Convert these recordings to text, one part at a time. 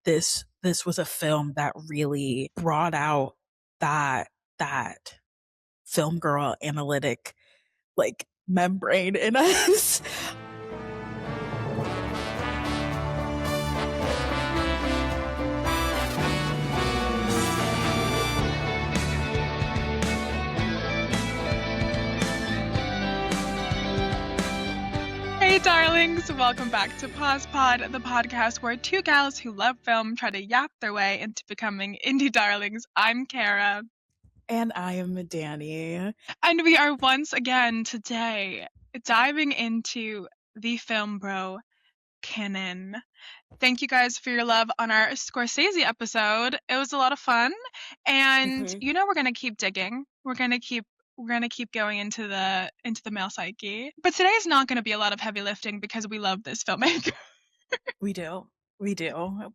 this was a film that really brought out that film girl analytic like membrane in us. Hey darlings, welcome back to Pause Pod, the podcast where two gals who love film try to yap their way into becoming indie darlings. I'm Kara. And I am Danny. And we are once again today diving into the film bro canon. Thank you guys for your love on our Scorsese episode. It was a lot of fun. And we're gonna keep digging. We're gonna keep going into the male psyche. But today's not gonna be a lot of heavy lifting because we love this filmmaker. We do.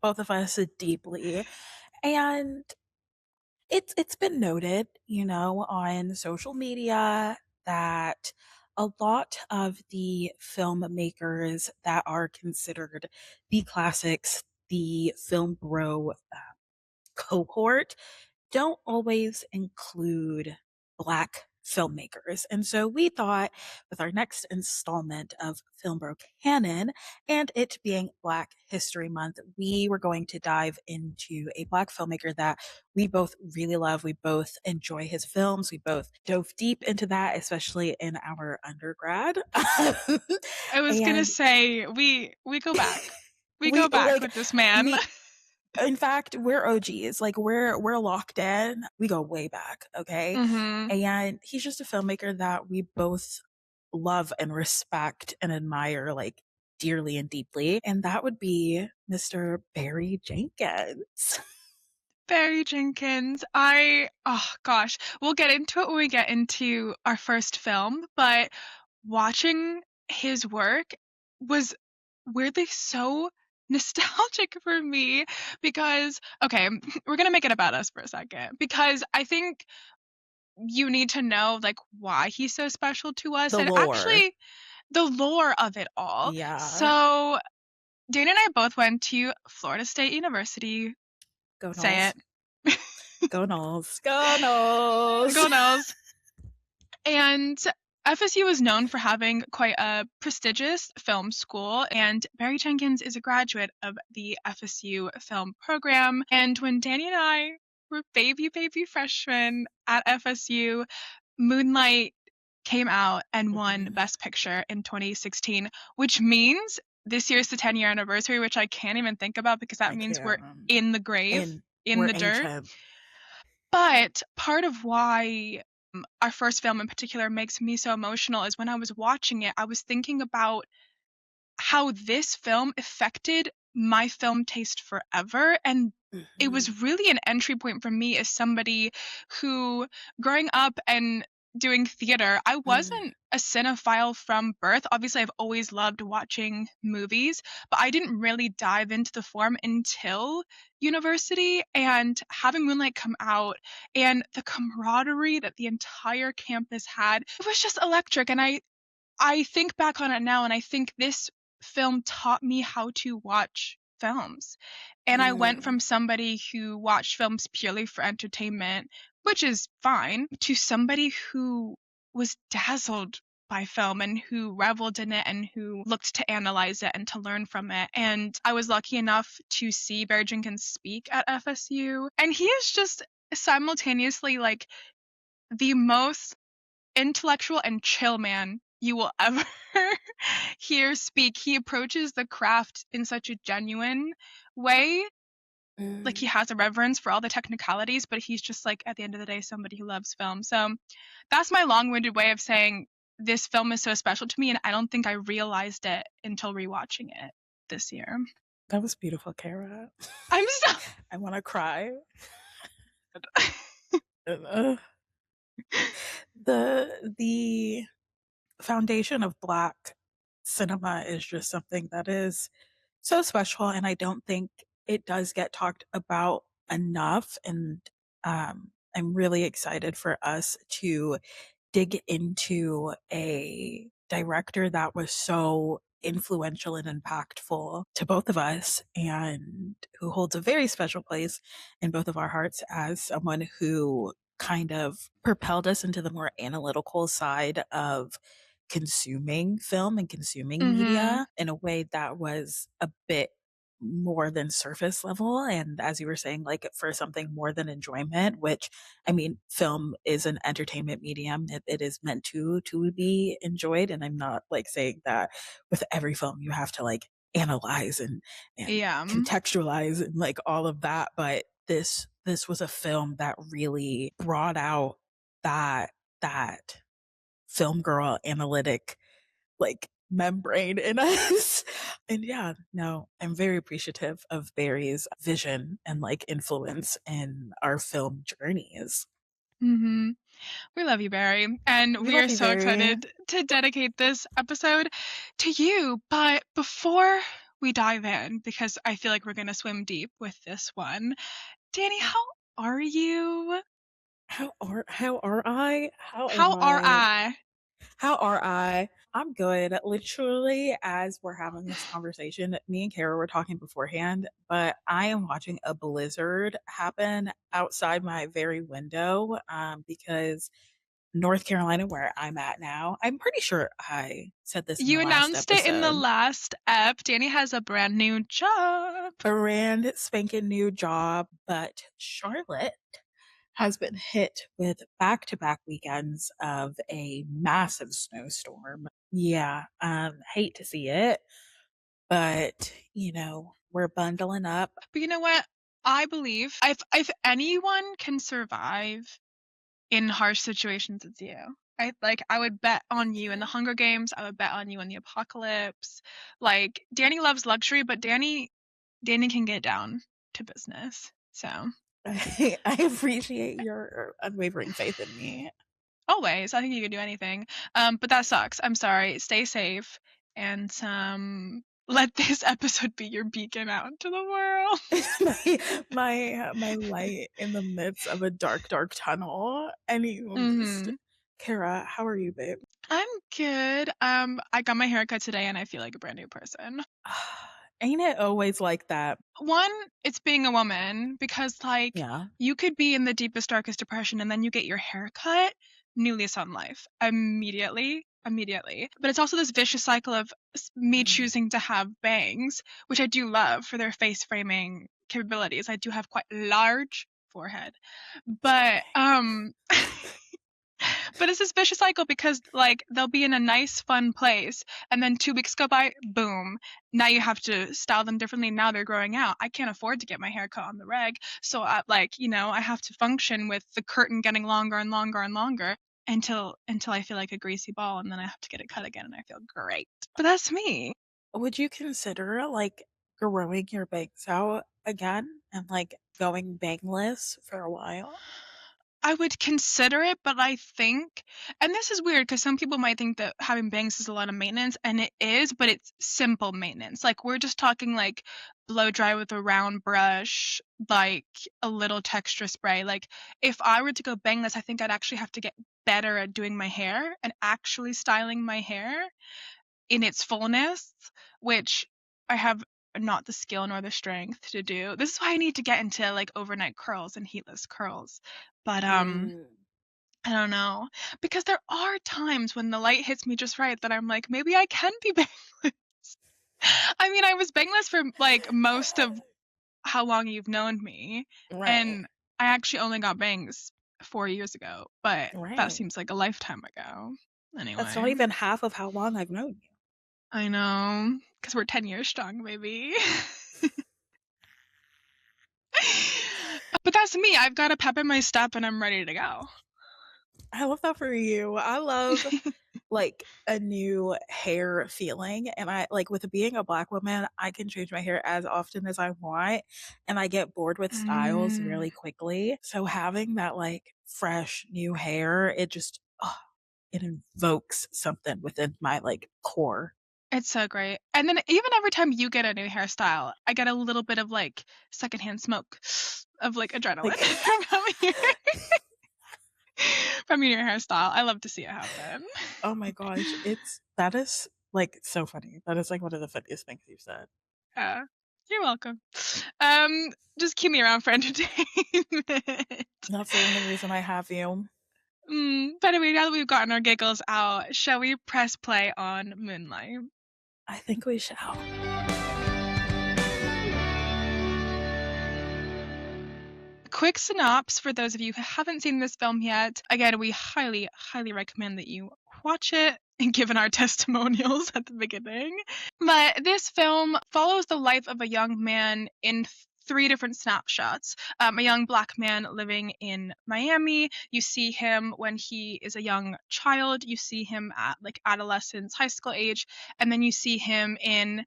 Both of us deeply. And it's been noted, on social media that a lot of the filmmakers that are considered the classics, the film bro cohort, don't always include Black filmmakers. And so we thought with our next installment of Film Bro Canon and it being Black History Month, we were going to dive into a Black filmmaker that we both really love. We both enjoy his films. We both dove deep into that, especially in our undergrad. I was going to say, we go back. We go back with this man. In fact, we're OGs. Like we're locked in. We go way back, okay? Mm-hmm. And he's just a filmmaker that we both love and respect and admire like dearly and deeply. And that would be Mr. Barry Jenkins. Barry Jenkins. We'll get into it when we get into our first film, but watching his work was weirdly so nostalgic for me because, okay, we're going to make it about us for a second because I think you need to know like why he's so special to us The and lore. actually the lore of it all. Yeah. So Dana and I both went to Florida State University. Go Noles. Say it. Go Noles. Go Noles. Go Noles. And FSU is known for having quite a prestigious film school, and Barry Jenkins is a graduate of the FSU film program. And when Danny and I were baby freshmen at FSU, Moonlight came out and won Best Picture in 2016, which means this year's the 10-year anniversary, which I can't even think about because that means we're in the grave, in the dirt. Ancient. But part of why our first film in particular makes me so emotional is when I was watching it, I was thinking about how this film affected my film taste forever. And it was really an entry point for me as somebody who, growing up and doing theater, I wasn't a cinephile from birth. Obviously, I've always loved watching movies, but I didn't really dive into the form until university. And having Moonlight come out and the camaraderie that the entire campus had, it was just electric. And I think back on it now and I think this film taught me how to watch films. And I went from somebody who watched films purely for entertainment, which is fine, to somebody who was dazzled by film and who reveled in it and who looked to analyze it and to learn from it. And I was lucky enough to see Barry Jenkins speak at FSU. And he is just simultaneously like the most intellectual and chill man you will ever hear speak. He approaches the craft in such a genuine way. Like he has a reverence for all the technicalities, but he's just like, at the end of the day, somebody who loves film. So that's my long-winded way of saying this film is so special to me, and I don't think I realized it until rewatching it this year. That was beautiful, Kara. I want to cry. The foundation of Black cinema is just something that is so special, and I don't think it does get talked about enough. And I'm really excited for us to dig into a director that was so influential and impactful to both of us, and who holds a very special place in both of our hearts as someone who kind of propelled us into the more analytical side of consuming film and consuming Mhm. media in a way that was a bit more than surface level. And as you were saying, like for something more than enjoyment, which I mean, film is an entertainment medium. It is meant to be enjoyed. And I'm not like saying that with every film you have to like analyze and Yeah. contextualize and like all of that. But this was a film that really brought out that film girl analytic like membrane in us. And yeah, no, I'm very appreciative of Barry's vision and like influence in our film journeys. Mhm. We love you, Barry, and We we are love you, so Barry. excited to dedicate this episode to you. But before we dive in, because I feel like we're gonna swim deep with this one, Danny, how are you? How are I? How am How are I? I? How are I? I'm good. Literally, as we're having this conversation, me and Kara were talking beforehand, but I am watching a blizzard happen outside my very window because North Carolina, where I'm at now, I'm pretty sure I said this in the You last announced it in the episode. last ep. Danny has a brand new job. Brand spanking new job, but Charlotte has been hit with back to back weekends of a massive snowstorm. Yeah, hate to see it, but we're bundling up. But you know what? I believe if anyone can survive in harsh situations, it's you. I would bet on you in the Hunger Games. I would bet on you in the apocalypse. Like Danny loves luxury, but Danny can get down to business. So I appreciate your unwavering faith in me. always, I think you can do anything. But that sucks. I'm sorry. Stay safe and let this episode be your beacon out to the world. My light in the midst of a dark, dark tunnel. Anyways, Mhm. Kara, how are you, babe? I'm good. I got my haircut today and I feel like a brand new person. Ain't it always like that? One, it's being a woman because like Yeah. you could be in the deepest, darkest depression and then you get your hair cut, new lease on life immediately. Immediately. But it's also this vicious cycle of me Mm. choosing to have bangs, which I do love for their face framing capabilities. I do have quite large forehead. But Same. But it's this vicious cycle because like they'll be in a nice fun place and then 2 weeks go by, boom, now you have to style them differently. Now they're growing out. I can't afford to get my hair cut on the reg, so I have to function with the curtain getting longer and longer and longer until I feel like a greasy ball, and then I have to get it cut again and I feel great. But that's me. Would you consider like growing your bangs out again and like going bangless for a while? I would consider it, but I think, and this is weird because some people might think that having bangs is a lot of maintenance, and it is, but it's simple maintenance. Like we're just talking like blow dry with a round brush, like a little texture spray. Like if I were to go bangless, I think I'd actually have to get better at doing my hair and actually styling my hair in its fullness, which I have not the skill nor the strength to do. This is why I need to get into like overnight curls and heatless curls. But Mm. I don't know. Because there are times when the light hits me just right that I'm like, maybe I can be bangless. I mean, I was bangless for like most of how long you've known me, Right. and I actually only got bangs 4 years ago, but that Right. seems like a lifetime ago. That's Anyway, not even half of how long I've known you. I know, because we're 10 years strong, baby. But that's me. I've got a pep in my step and I'm ready to go. I love that for you. I love like a new hair feeling. And I like with being a black woman, I can change my hair as often as I want. And I get bored with styles Mm. really quickly. So having that like fresh new hair, it just, it invokes something within my like core. It's so great. And then even every time you get a new hairstyle, I get a little bit of like secondhand smoke of like Like, adrenaline from your from your hairstyle. I love to see it happen. oh my gosh, that is. Like, so funny. That is, like, one of the funniest things you've said. Yeah. You're welcome. Um, just keep me around for entertainment. That's the only reason I have you. But anyway, now that we've gotten our giggles out, shall we press play on Moonlight? I think we shall. Quick synopsis for those of you who haven't seen this film yet. Again, we highly, highly recommend that you watch it, given our testimonials at the beginning. But this film follows the life of a young man in three different snapshots. A young black man living in Miami. You see him when he is a young child. You see him at like adolescence, high school age, and then you see him in,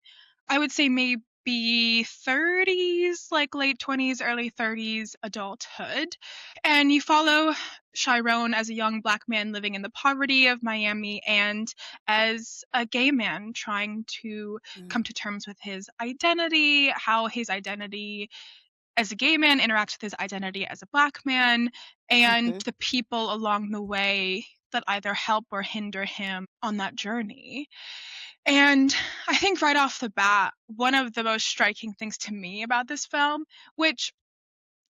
I would say maybe 30s, like late 20s, early 30s adulthood. And you follow Chiron as a young black man living in the poverty of Miami and as a gay man trying to Mm. come to terms with his identity, how his identity as a gay man interacts with his identity as a black man, and Mhm. the people along the way that either help or hinder him on that journey. And I think right off the bat, one of the most striking things to me about this film, which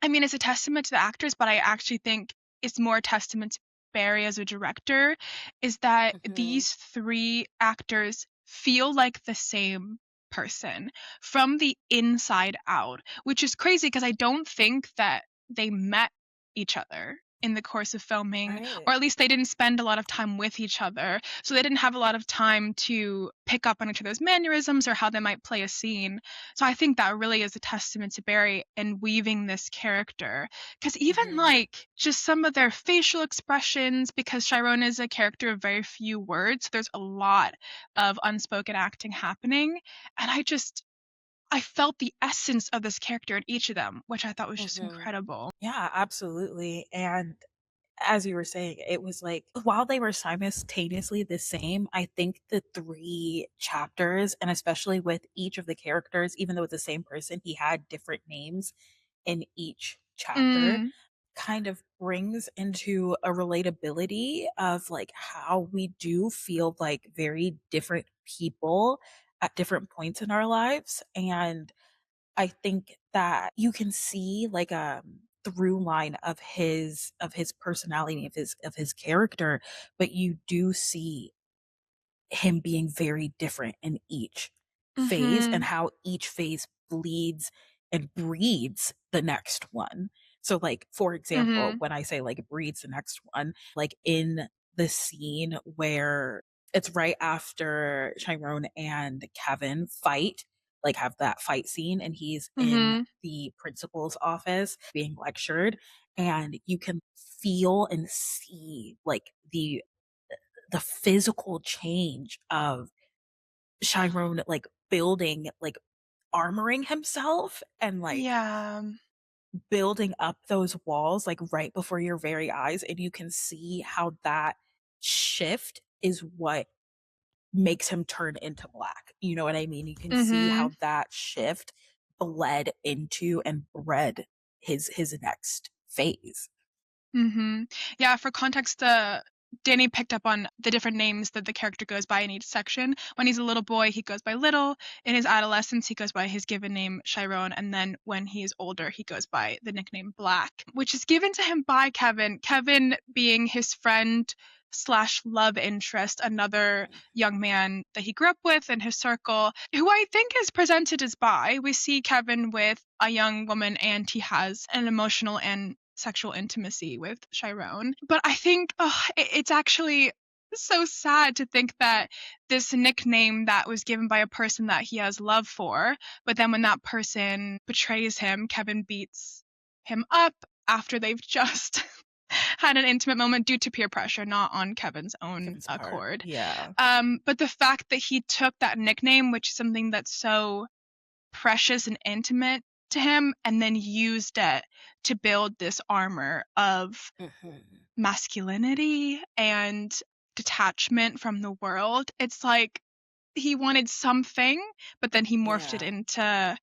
I mean, it's a testament to the actors, but I actually think it's more a testament to Barry as a director, is that Mhm. these three actors feel like the same person from the inside out, which is crazy because I don't think that they met each other in the course of filming, Right. or at least they didn't spend a lot of time with each other. So they didn't have a lot of time to pick up on each other's mannerisms or how they might play a scene. So I think that really is a testament to Barry in weaving this character. Because even Mhm. like just some of their facial expressions, because Chiron is a character of very few words, there's a lot of unspoken acting happening. And I felt the essence of this character in each of them, which I thought was just Mhm. incredible. Yeah, absolutely, and as you were saying, it was like while they were simultaneously the same, I think the 3 chapters, and especially with each of the characters, even though it's the same person, he had different names in each chapter, Mm, kind of brings into a relatability of, like, how we do feel like very different people at different points in our lives, and I think that you can see like a through line of his personality, of his character, but you do see him being very different in each phase and mhm, how each phase bleeds and breeds the next one. So, like, for example, mhm, when I say like breeds the next one, like in the scene where it's right after Chiron and Kevin fight, like have that fight scene, and he's in mhm. the principal's office being lectured, and you can feel and see like the physical change of Chiron, like, building, like, armoring himself and, like, Yeah. building up those walls, like, right before your very eyes, and you can see how that shift is what makes him turn into black, you know what I mean? You can see Mhm. how that shift bled into and bred his next phase. Yeah, for context, Danny picked up on the different names that the character goes by in each section. When he's a little boy, he goes by Little. In his adolescence, he goes by his given name Chiron, and then when he is older, he goes by the nickname Black, which is given to him by Kevin. Kevin being his friend slash love interest, another young man that he grew up with in his circle, who I think is presented as bi. We see Kevin with a young woman and he has an emotional and sexual intimacy with Chiron. But I think it's actually so sad to think that this nickname that was given by a person that he has love for, but then when that person betrays him, Kevin beats him up after they've just had an intimate moment due to peer pressure, not on Kevin's own Kevin's part. accord. Yeah. But the fact that he took that nickname, which is something that's so precious and intimate to him, and then used it to build this armor of Mhm. masculinity and detachment from the world. It's like he wanted something, but then he morphed it Yeah. into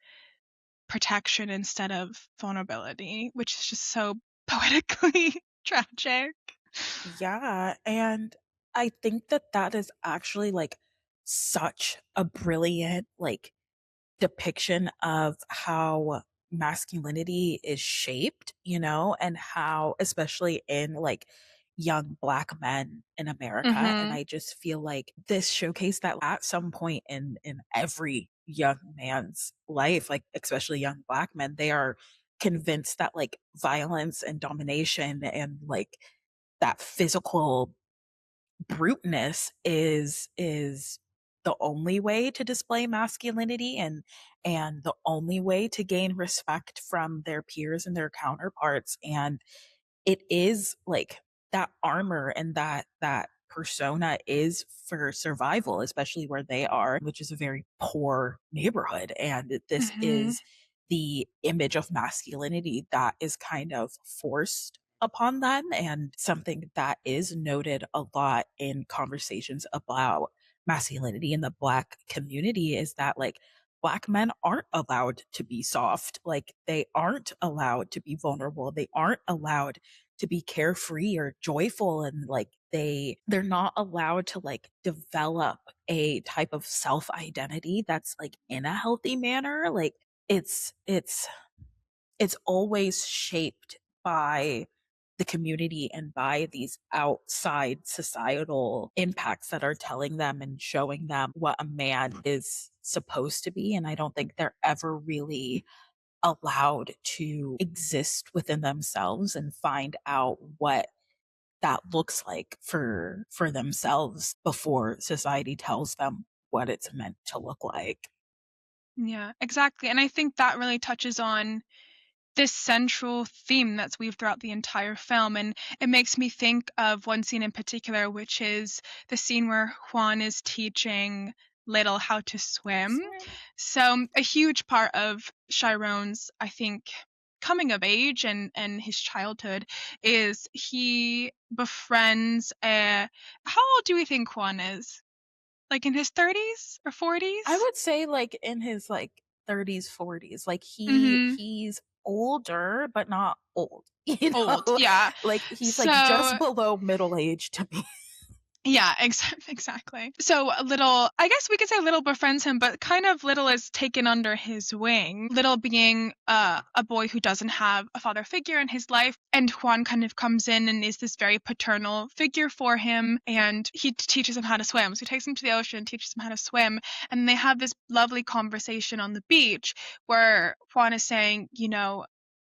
protection instead of vulnerability, which is just so poetically tragic. Yeah, and I think that that is actually, like, such a brilliant, like, depiction of how masculinity is shaped, and how, especially in like young Black men in America. And Mhm. I just feel like this showcased that at some point in every young man's life, like especially young Black men, they are convinced that like violence and domination and like that physical bruteness is the only way to display masculinity and the only way to gain respect from their peers and their counterparts. And it is like that armor and that persona is for survival, especially where they are, which is a very poor neighborhood. And this Mhm. is the image of masculinity that is kind of forced upon them, and something that is noted a lot in conversations about masculinity in the Black community is that like Black men aren't allowed to be soft, like they aren't allowed to be vulnerable, they aren't allowed to be carefree or joyful, and like they're not allowed to like develop a type of self identity that's like in a healthy manner. Like it's always shaped by the community and by these outside societal impacts that are telling them and showing them what a man is supposed to be. And I don't think they're ever really allowed to exist within themselves and find out what that looks like for themselves before society tells them what it's meant to look like. Yeah, exactly, and I think that really touches on this central theme that's weaved throughout the entire film, and it makes me think of one scene in particular, which is the scene where Juan is teaching Little how to swim. Swim. So a huge part of Chiron's, I think, coming of age and his childhood is he befriends a how old do we think Juan is? Like in his 30s or I 40s? would say like in his like 30s, 40s, like Mhm. he's older but not old, Old, yeah. like he's like just So below middle age to me. yeah, exactly. So Little, I guess we could say Little befriends him, but kind of Little is taken under his wing. Little being a boy who doesn't have a father figure in his life, and Juan kind of comes in and is this very paternal figure for him, and he teaches him how to swim. So he takes him to the ocean, teaches him how to swim, and they have this lovely conversation on the beach where Juan is saying,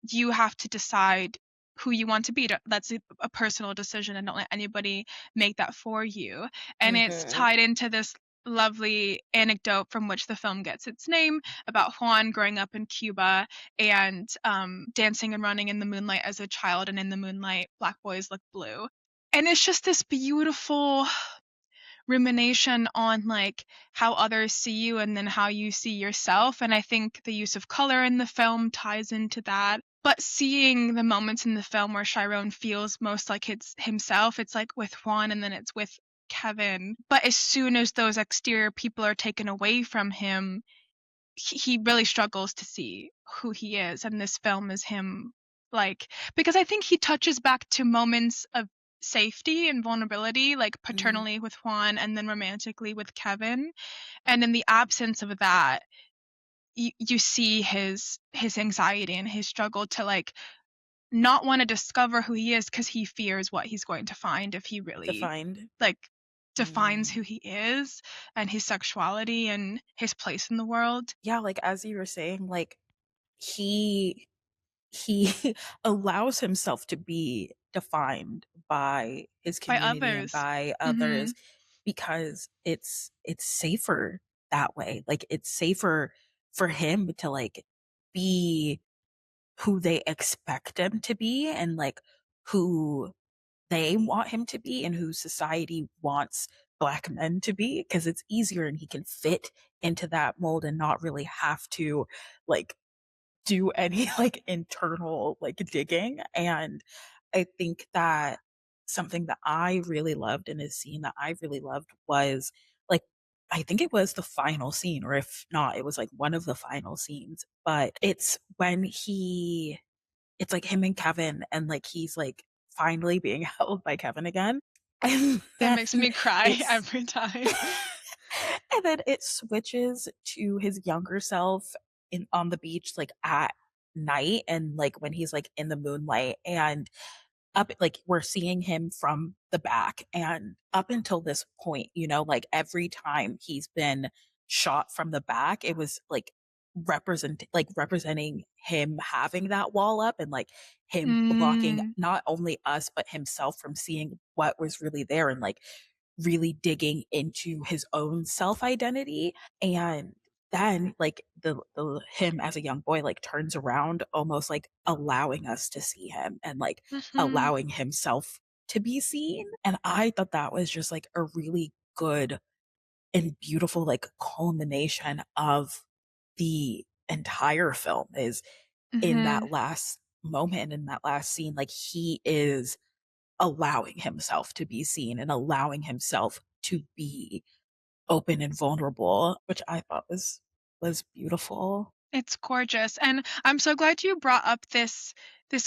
you have to decide who you want to be. That's a personal decision, and don't let anybody make that for you. And it's Mhm. tied into this lovely anecdote from which the film gets its name about Juan growing up in Cuba and dancing and running in the moonlight as a child. And in the moonlight, black boys look blue. And it's just this beautiful rumination on like how others see you and then how you see yourself. And I think the use of color in the film ties into that. But seeing the moments in the film where Chiron feels most like it's himself, it's like with Juan and then it's with Kevin. But as soon as those exterior people are taken away from him, he really struggles to see who he is. And this film is him, like, because I think he touches back to moments of safety and vulnerability, like Mhm. paternally with Juan and then romantically with Kevin. And in the absence of that, you see his anxiety and his struggle to like not want to discover who he is because he fears what he's going to find if he really Defined. like defines Mm. who he is and his sexuality and his place in the world Yeah, like as you were saying, like he he allows himself to be defined by his by community and others. by others Mhm. because it's safer that way. Like it's safer for him to like be who they expect him to be and like who they want him to be and who society wants Black men to be, because it's easier and he can fit into that mold and not really have to like do any like internal like digging. And I think that something that I really loved in his scene that I really loved was like I think it was the final scene, or if not, it was like one of the final scenes. But it's when it's like him and Kevin, and like he's like finally being held by Kevin again. And That then makes me cry it's every time. And then it switches to his younger self in on the beach, like, at night and, like, when he's, like, in the moonlight, and up like, we're seeing him from the back, and up until this point, like, every time he's been shot from the back, it was, like, representing him having that wall up and, like, him blocking Mm, not only us, but himself from seeing what was really there and, like, really digging into his own self-identity, and then, like, the him as a young boy, like, turns around almost, like, allowing us to see him and, like, mhm, allowing himself to be seen, and I thought that was just, like, a really good and beautiful, like, culmination of the entire film is in mhm. that last moment, in that last scene, like, he is allowing himself to be seen and allowing himself to be open and vulnerable, which I thought was beautiful. It's gorgeous, and I'm so glad you brought up this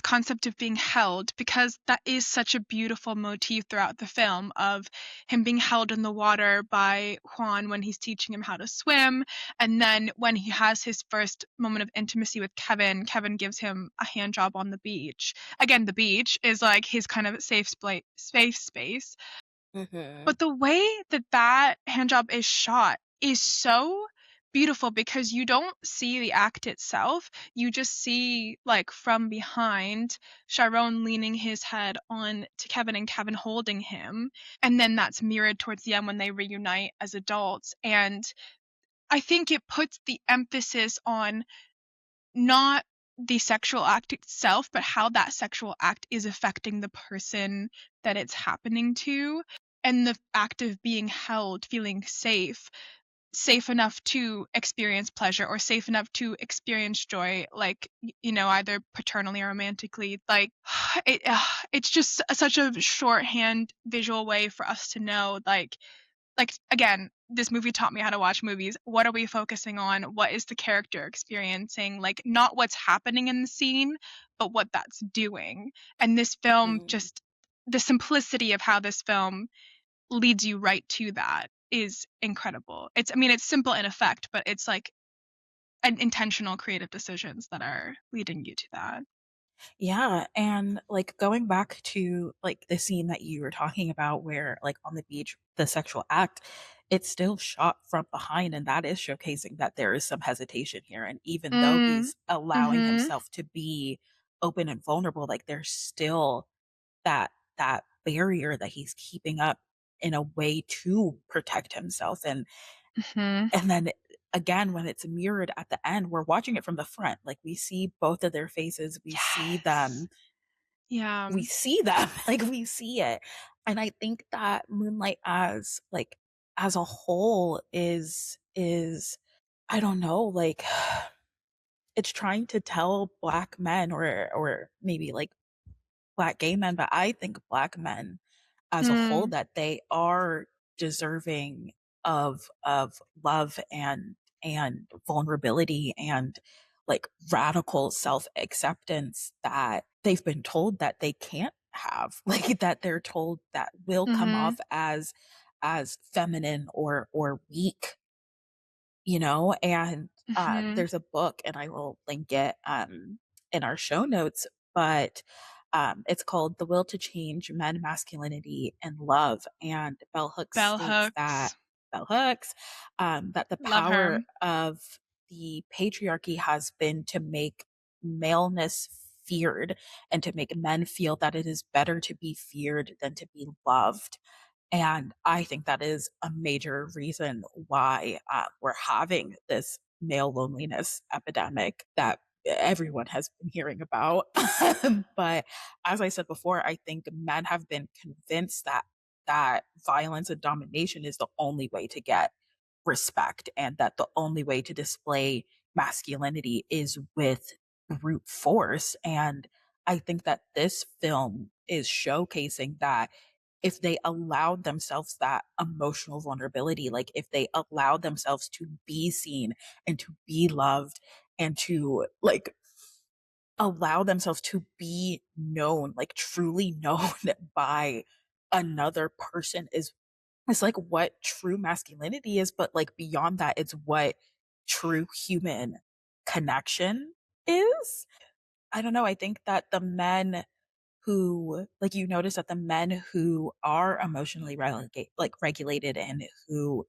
concept of being held because that is such a beautiful motif throughout the film of him being held in the water by Juan when he's teaching him how to swim, and then when he has his first moment of intimacy with Kevin, Kevin gives him a hand job on the beach. Again, the beach is like his kind of safe space, Mhm. but the way that that hand job is shot is so beautiful because you don't see the act itself. You just see, like, from behind, Chiron leaning his head on to Kevin and Kevin holding him, and then that's mirrored towards the end when they reunite as adults, and I think it puts the emphasis on not the sexual act itself, but how that sexual act is affecting the person that it's happening to, and the act of being held, feeling safe, safe enough to experience pleasure or safe enough to experience joy, like, either paternally or romantically. Like, it's just such a shorthand visual way for us to know, like, again, this movie taught me how to watch movies. What are we focusing on? What is the character experiencing? Like, not what's happening in the scene, but what that's doing. And this film Mhm. just the simplicity of how this film leads you right to that is incredible. It's I mean, it's simple in effect, but it's like an intentional creative decisions that are leading you to that. Yeah, and, like, going back to, like, the scene that you were talking about where, like, on the beach, the sexual act, it's still shot from behind, and that is showcasing that there is some hesitation here, and even though Mm, he's allowing mhm, himself to be open and vulnerable, like, there's still that barrier that he's keeping up in a way to protect himself, mhm. and then again, when it's mirrored at the end, we're watching it from the front, like, we see both of their faces, Yes. Yeah. we see them, like, we see it, and I think that Moonlight as, like, as a whole is I don't know, like, it's trying to tell Black men or maybe, like, Black gay men, but I think Black men as a whole Mm, that they are deserving of love and vulnerability and, like, radical self-acceptance that they've been told that they can't have, like, that they're told that will come mhm, off as feminine or weak, and, mhm. there's a book, and I will link it, in our show notes, but, it's called The Will to Change Men, Masculinity, and Love, and Bell Hooks Bell states hooks. that the Love power her. of the patriarchy has been to make maleness feared and to make men feel that it is better to be feared than to be loved. And I think that is a major reason why we're having this male loneliness epidemic that everyone has been hearing about. But as I said before, I think men have been convinced that violence and domination is the only way to get respect and that the only way to display masculinity is with brute force. And I think that this film is showcasing that if they allowed themselves that emotional vulnerability, like if they allowed themselves to be seen and to be loved and to, like, allow themselves to be known, like truly known by another person is it's like what true masculinity is, but like beyond that, it's what true human connection is. I don't know. I think that the men who, like, you notice that the men who are emotionally regulated and who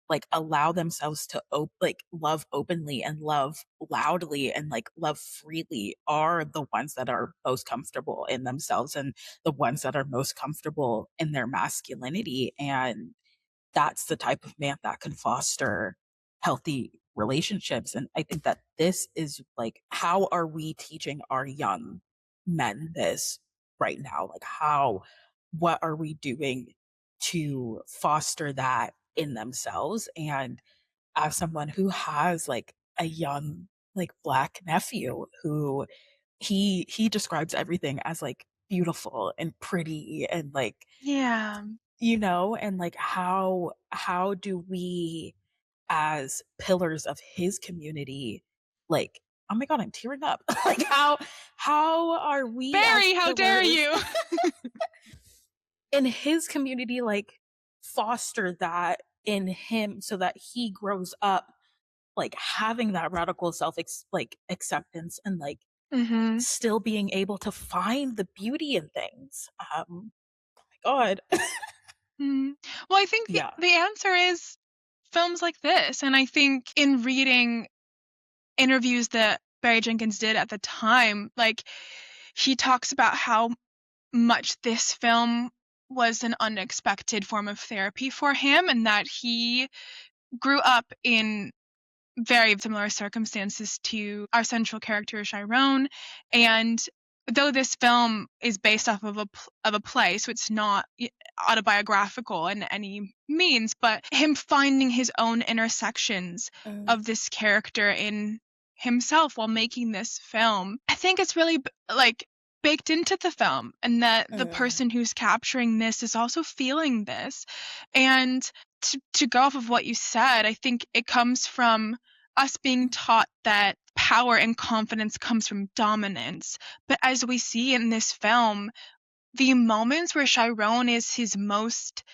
like allow themselves to like love openly and love loudly and like love freely are the ones that are most comfortable in themselves and the ones that are most comfortable in their masculinity. And that's the type of man that can foster healthy relationships. And I think that this is like, how are we teaching our young men this right now? Like, what are we doing to foster that in themselves? And as someone who has like a young, like black nephew who he describes everything as like beautiful and pretty and like, Yeah. and like how do we as pillars of his community, like, oh my god, I'm tearing up. Like how are we as Barry, how dare pillars you? in his community, like, foster that in him so that he grows up like having that radical acceptance and like Mhm. still being able to find the beauty in things. God. Mm. Well, I think the Yeah. the answer is films like this, and I think in reading interviews that Barry Jenkins did at the time, like, he talks about how much this film was an unexpected form of therapy for him, and that he grew up in very similar circumstances to our central character Chiron, and though this film is based off of a play, so it's not autobiographical in any means, but him finding his own intersections Mm, of this character in himself while making this film, I think it's really like baked into the film, and that the mm, person who's capturing this is also feeling this. And to go off of what you said, I think it comes from us being taught that power and confidence comes from dominance. But as we see in this film, the moments where Chiron is his most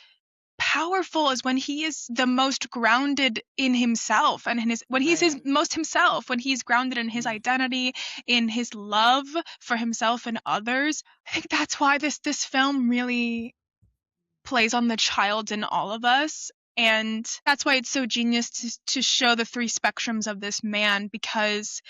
powerful is when he is the most grounded in himself and in his when he's his right. most himself, when he's grounded in his Mm, identity, in his love for himself and others. I think that's why this film really plays on the child in all of us. And that's why it's so genius to show the three spectrums of this man, because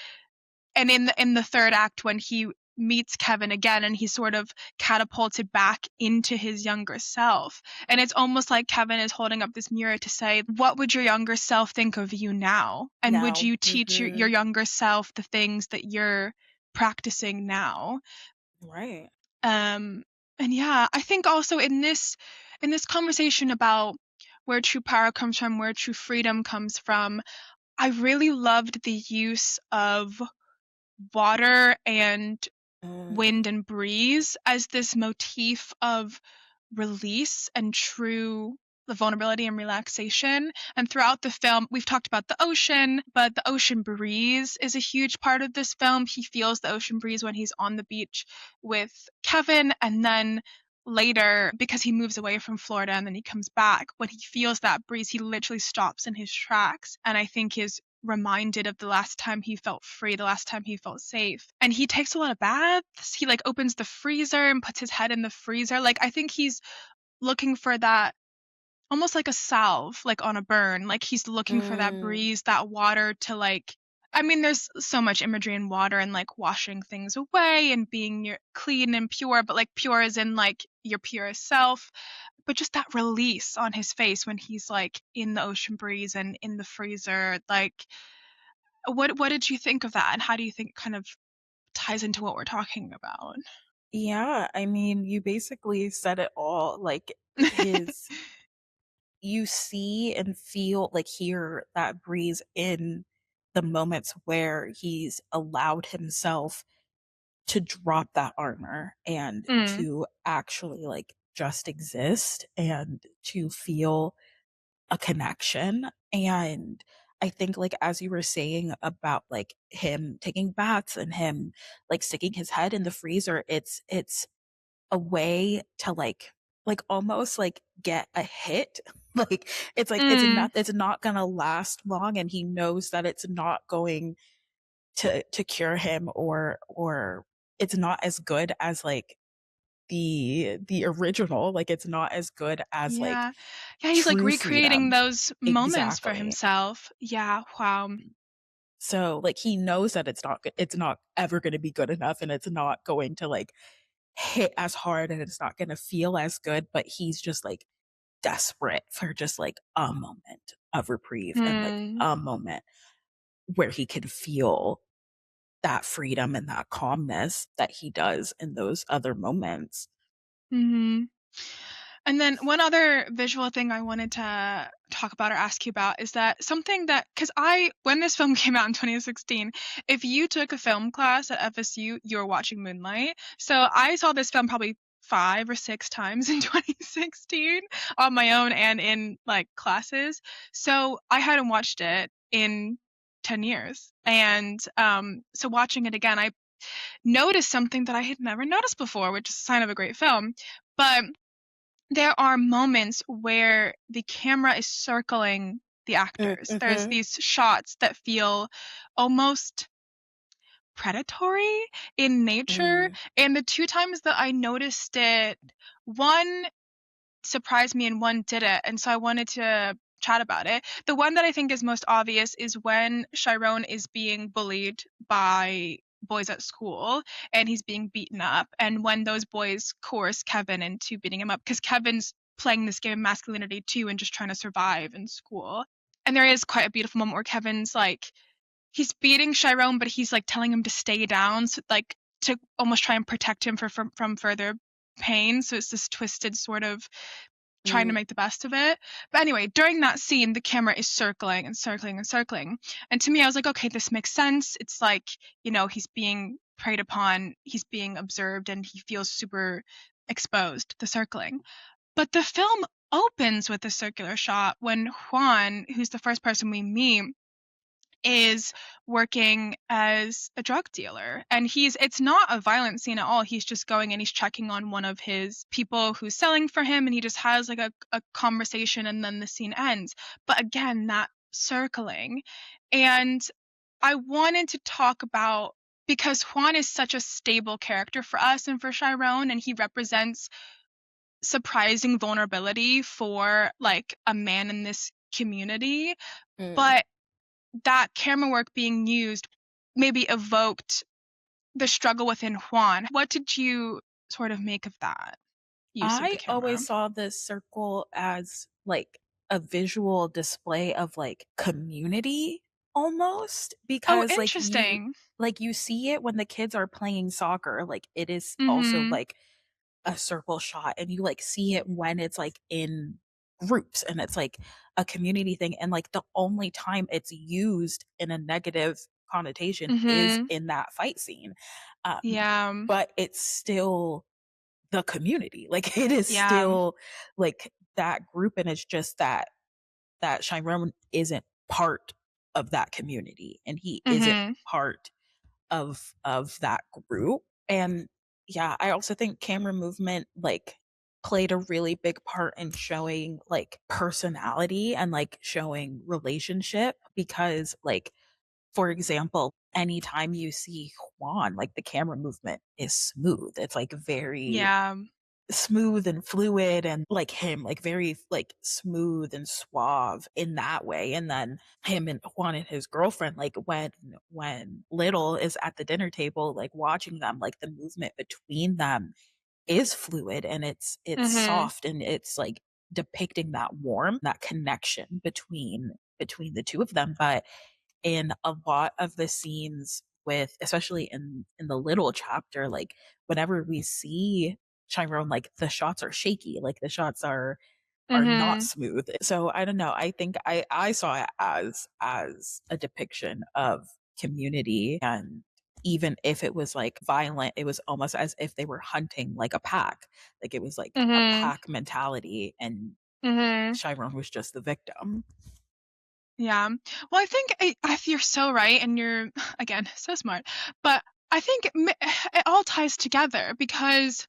and in the third act when he meets Kevin again and he's sort of catapulted back into his younger self. And it's almost like Kevin is holding up this mirror to say, what would your younger self think of you now? And would now. you teach your younger self the things that you're practicing now? Right. Um, and yeah, I think also in this conversation about where true power comes from, where true freedom comes from, I really loved the use of water and Mm, wind and breeze as this motif of release and true the vulnerability and relaxation. And throughout the film, we've talked about the ocean, but the ocean breeze is a huge part of this film. He feels the ocean breeze when he's on the beach with Kevin, and then later, because he moves away from Florida and then he comes back, when he feels that breeze, he literally stops in his tracks. And I think is reminded of the last time he felt free, the last time he felt safe. And he takes a lot of baths. He like opens the freezer and puts his head in the freezer. Like I think he's looking for that almost like a salve, like on a burn. Like he's looking for that mm, breeze, that water to like I mean, there's so much imagery in water and like washing things away and being your clean and pure, but like pure as in like your purest self. But just that release on his face when he's like in the ocean breeze and in the freezer, like what did you think of that, and how do you think it kind of ties into what we're talking about? yeah, I mean, you basically said it all. Like his you see and feel like hear that breeze in the moments where he's allowed himself to drop that armor and Mm, to actually like just exist and to feel a connection. And I think like as you were saying about like him taking baths and him like sticking his head in the freezer, it's a way to like almost like get a hit Mm, it's not gonna last long, and he knows that it's not going to cure him, or it's not as good as like the original. Like it's not as good as like yeah. Yeah, he's, like, true recreating freedom. those moments for Exactly. himself. Yeah, wow. So like he knows that it's not ever going to be good enough, and it's not going to like hit as hard, and it's not going to feel as good, but he's just like desperate for just like a moment of reprieve, and like Hmm. a moment where he can feel that freedom and that calmness that he does in those other moments. Mhm. And then one other visual thing I wanted to talk about or ask you about is that something that, because when this film came out in 2016, if you took a film class at FSU, you were watching Moonlight. So I saw this film probably 5 or 6 times in 2016 on my own and in like classes. So I hadn't watched it in 10 years. And so watching it again, I noticed something that I had never noticed before, which is a sign of a great film. But there are moments where the camera is circling the actors. There's Mm-hmm. these shots that feel almost predatory in nature, Mm, and the 2 times that I noticed it, one surprised me and one didn't, and so I wanted to chat about it. The one that I think is most obvious is when Chiron is being bullied by boys at school and he's being beaten up, and when those boys coerce Kevin into beating him up because Kevin's playing this game of masculinity too and just trying to survive in school. And there is quite a beautiful moment where Kevin's like he's beating Chiron, but he's like telling him to stay down, so, like to almost try and protect him from further pain. So it's this twisted sort of trying to mm, make the best of it. But anyway, during that scene, the camera is circling and circling and circling. And to me, I was like, okay, this makes sense. It's like, he's being preyed upon, he's being observed, and he feels super exposed, the circling. But the film opens with a circular shot when Juan, who's the first person we meet, is working as a drug dealer, and it's not a violent scene at all. He's just going and he's checking on one of his people who's selling for him, and he just has like a conversation, and then the scene ends. But again, that circling. And I wanted to talk about, because Juan is such a stable character for us and for Chiron, and he represents surprising vulnerability for like a man in this community. mm. But that camera work being used maybe evoked the struggle within Juan. What did you sort of make of that use of the I camera? always saw this circle as like a visual display of like community almost, Oh, because interesting. like you see it when the kids are playing soccer, like it is also Mhm. like a circle shot, and you like see it when it's like in groups, and it's like a community thing, and like the only time it's used in a negative connotation is Mhm. in that fight scene. Yeah. But it's still the community. Like it is Yeah. still like that group, and it's just that Chiron isn't part of that community, and he isn't Mhm. part of that group. And yeah, I also think camera movement like played a really big part in showing like personality and like showing relationship, because like for example, anytime you see Juan, like the camera movement is smooth. It's like very Yeah. smooth and fluid, and like him, like very like smooth and suave in that way. And then him and Juan and his girlfriend, like when Little is at the dinner table, like watching them, like the movement between them is fluid, and it's Mhm. soft, and it's like depicting that warmth, that connection between the two of them. But in a lot of the scenes with, especially in the Little chapter, like whenever we see Chiron, like the shots are shaky, like the shots are not Mhm. smooth. So I don't know. I think I saw it as a depiction of community, and even if it was like violent, it was almost as if they were hunting like a pack. Like it was like a Mhm. pack mentality, and Mhm. Chiron was just the victim. Yeah. Well, I think you're so right, and you're again so smart. But I think it all ties together because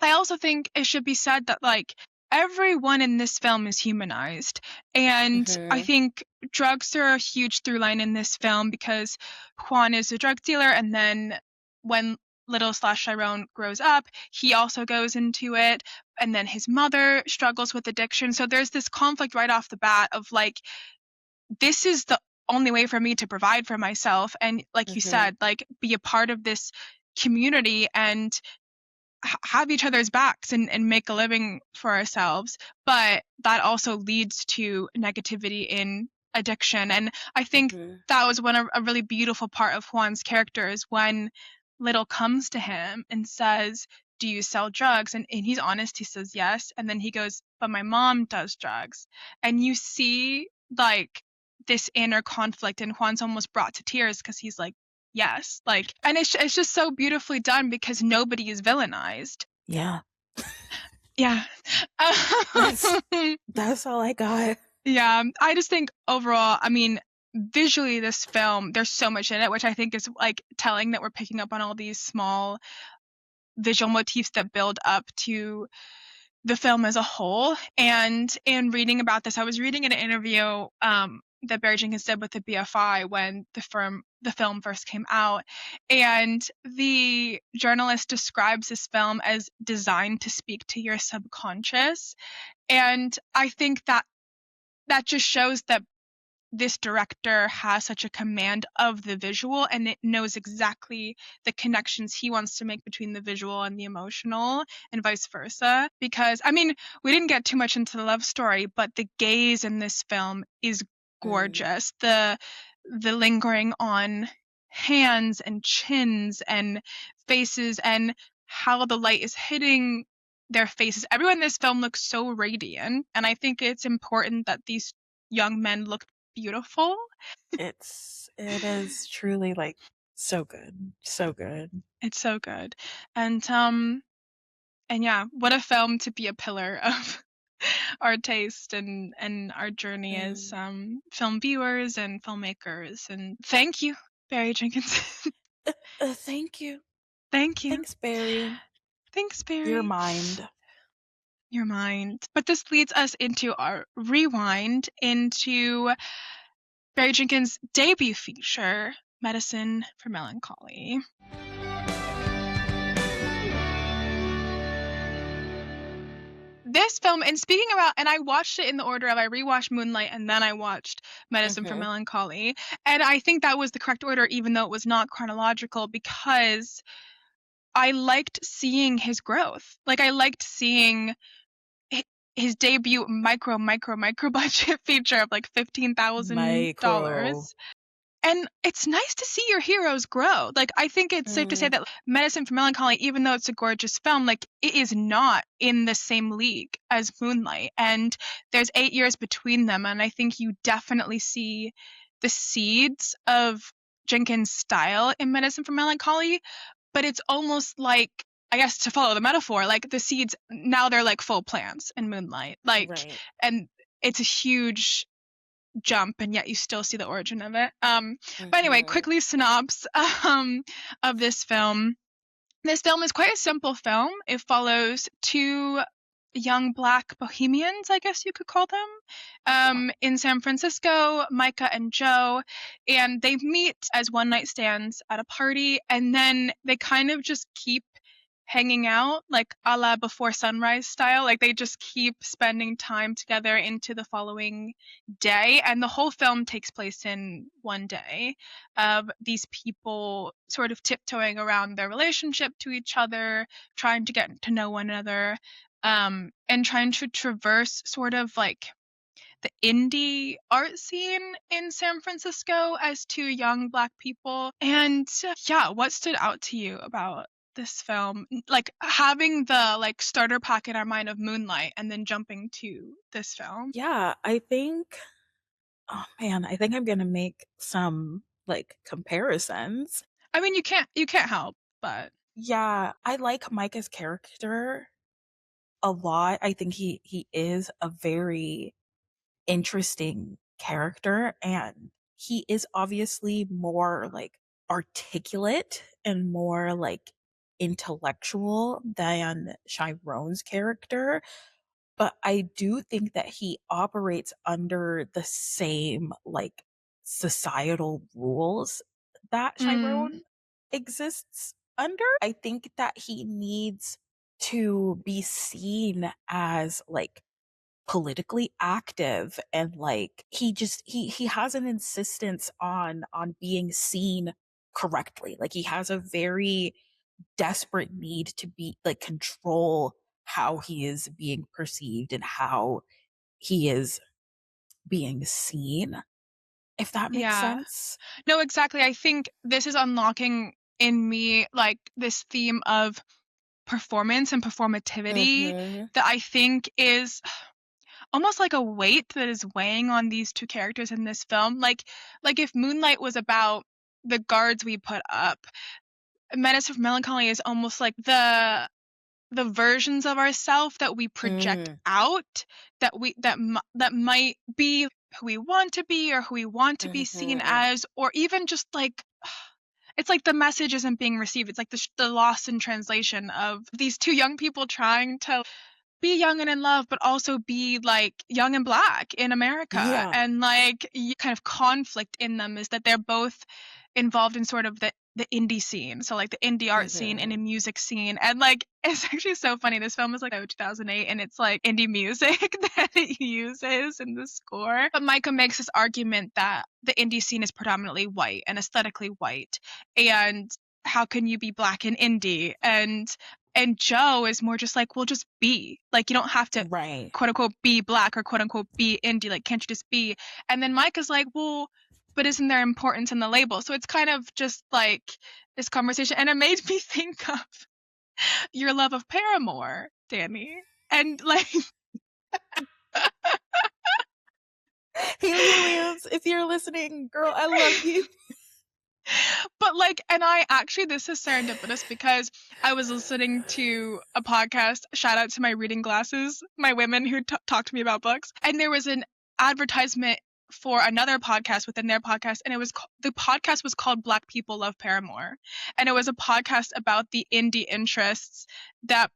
I also think it should be said that like everyone in this film is humanized. And I Mhm. think drugs are a huge through line in this film because Juan is a drug dealer, and then when little slash Chiron grows up, he also goes into it, and then his mother struggles with addiction. So there's this conflict right off the bat of like, this is the only way for me to provide for myself. And like you Mhm. said, like be a part of this community and have each other's backs and make a living for ourselves. But that also leads to negativity in addiction. And I think Mhm. that was a really beautiful part of Juan's character is when Little comes to him and says, do you sell drugs? And he's honest, he says yes. And then he goes, but my mom does drugs. And you see like this inner conflict, and Juan's almost brought to tears because he's like, yes, like, and it's just so beautifully done because nobody is villainized. Yeah. Yeah. That's that's all I got. Yeah, I just think overall, I mean, visually this film, there's so much in it, which I think is like telling that we're picking up on all these small visual motifs that build up to the film as a whole. And in reading about this, I was reading an interview that Barry Jenkins did with the BFI when the film first came out, and the journalist describes this film as designed to speak to your subconscious. And I think that that just shows that this director has such a command of the visual, and it knows exactly the connections he wants to make between the visual and the emotional and vice versa. Because I mean, we didn't get too much into the love story, but the gaze in this film is Mm. gorgeous. The lingering on hands and chins and faces, and how the light is hitting their faces. Everyone in this film looks so radiant, and I think it's important that these young men look beautiful. It is truly like so good. So good. It's so good. And and yeah, what a film to be a pillar of our taste and our journey as Mm. film viewers and filmmakers. And thank you, Barry Jenkins. Thank you. Thank you. Thanks, Barry. Thanks, Your Barry. mind. Your mind. But this leads us into our rewind into Barry Jenkins' debut feature, Medicine for Melancholy. This film, and speaking about, and I watched it in the order of I rewatched Moonlight and then I watched Medicine for Mhm. Melancholy. And I think that was the correct order, even though it was not chronological, because I liked seeing his growth. Like, I liked seeing hi- his debut micro budget feature of like Micro. $15,000. And it's nice to see your heroes grow. Like, I think it's safe to say Mm. that Medicine for Melancholy, even though it's a gorgeous film, like, it is not in the same league as Moonlight. And there's 8 years between them. And I think you definitely see the seeds of Jenkins' style in Medicine for Melancholy. But it's almost like, I guess to follow the metaphor, like the seeds, now they're like full plants in Moonlight. Like, Right. and it's a huge jump, and yet you still see the origin of it. But anyway, Mhm. quickly synopsis of this film. This film is quite a simple film. It follows two young black bohemians, I guess you could call them, Yeah. in San Francisco, Micah and Joe, and they meet as one night stands at a party, and then they kind of just keep hanging out, like a la Before Sunrise style. Like they just keep spending time together into the following day, and the whole film takes place in one day of these people sort of tiptoeing around their relationship to each other, trying to get to know one another, and trying to traverse sort of like the indie art scene in San Francisco as two young black people. And yeah, what stood out to you about this film? Like having the like starter pack in our mind of Moonlight and then jumping to this film. Yeah, I think oh man, I think I'm gonna make some like comparisons. I mean, you can't help but Yeah, I like Micah's character a lot. I think he is a very interesting character, and he is obviously more like articulate and more like intellectual than Chiron's character. but I do think that he operates under the same, like, societal rules that Mm, Chiron exists under. I think that he needs to be seen as, like, politically active, and, like, he has an insistence on being seen correctly. Like, he has a very desperate need to be like, control how he is being perceived and how he is being seen, if that makes yeah. sense. No, exactly. I think this is unlocking in me like this theme of performance and performativity Mhm. that I think is almost like a weight that is weighing on these two characters in this film. Like if Moonlight was about the guards we put up, Menace of Melancholy is almost like the versions of ourself that we project Mm. out that might be who we want to be or who we want to be seen Mhm. as, or even just like it's like the message isn't being received. It's like the loss in translation of these two young people trying to be young and in love, but also be like young and black in America. Yeah. And like kind of conflict in them is that they're both involved in sort of the indie scene. So like the indie art scene and a Mhm. music scene. And like it's actually so funny. This film is like 2008 and it's like indie music that it uses in the score. But Micah makes this argument that the indie scene is predominantly white and aesthetically white. And how can you be black and indie? And Joe is more just like, well, just be. Like, you don't have to Right. quote unquote be black or quote unquote be indie. Like, can't you just be? And then Mike is like, well, but isn't there importance in the label? So it's kind of just like this conversation. And it made me think of your love of Paramore, Danny. And like, Haley Williams, if you're listening, girl, I love you. but like, and I actually, this is serendipitous because I was listening to a podcast. Shout out to my reading glasses, my women who talk to me about books. And there was an advertisement for another podcast within their podcast. And it was, the podcast was called Black People Love Paramore. And it was a podcast about the indie interests that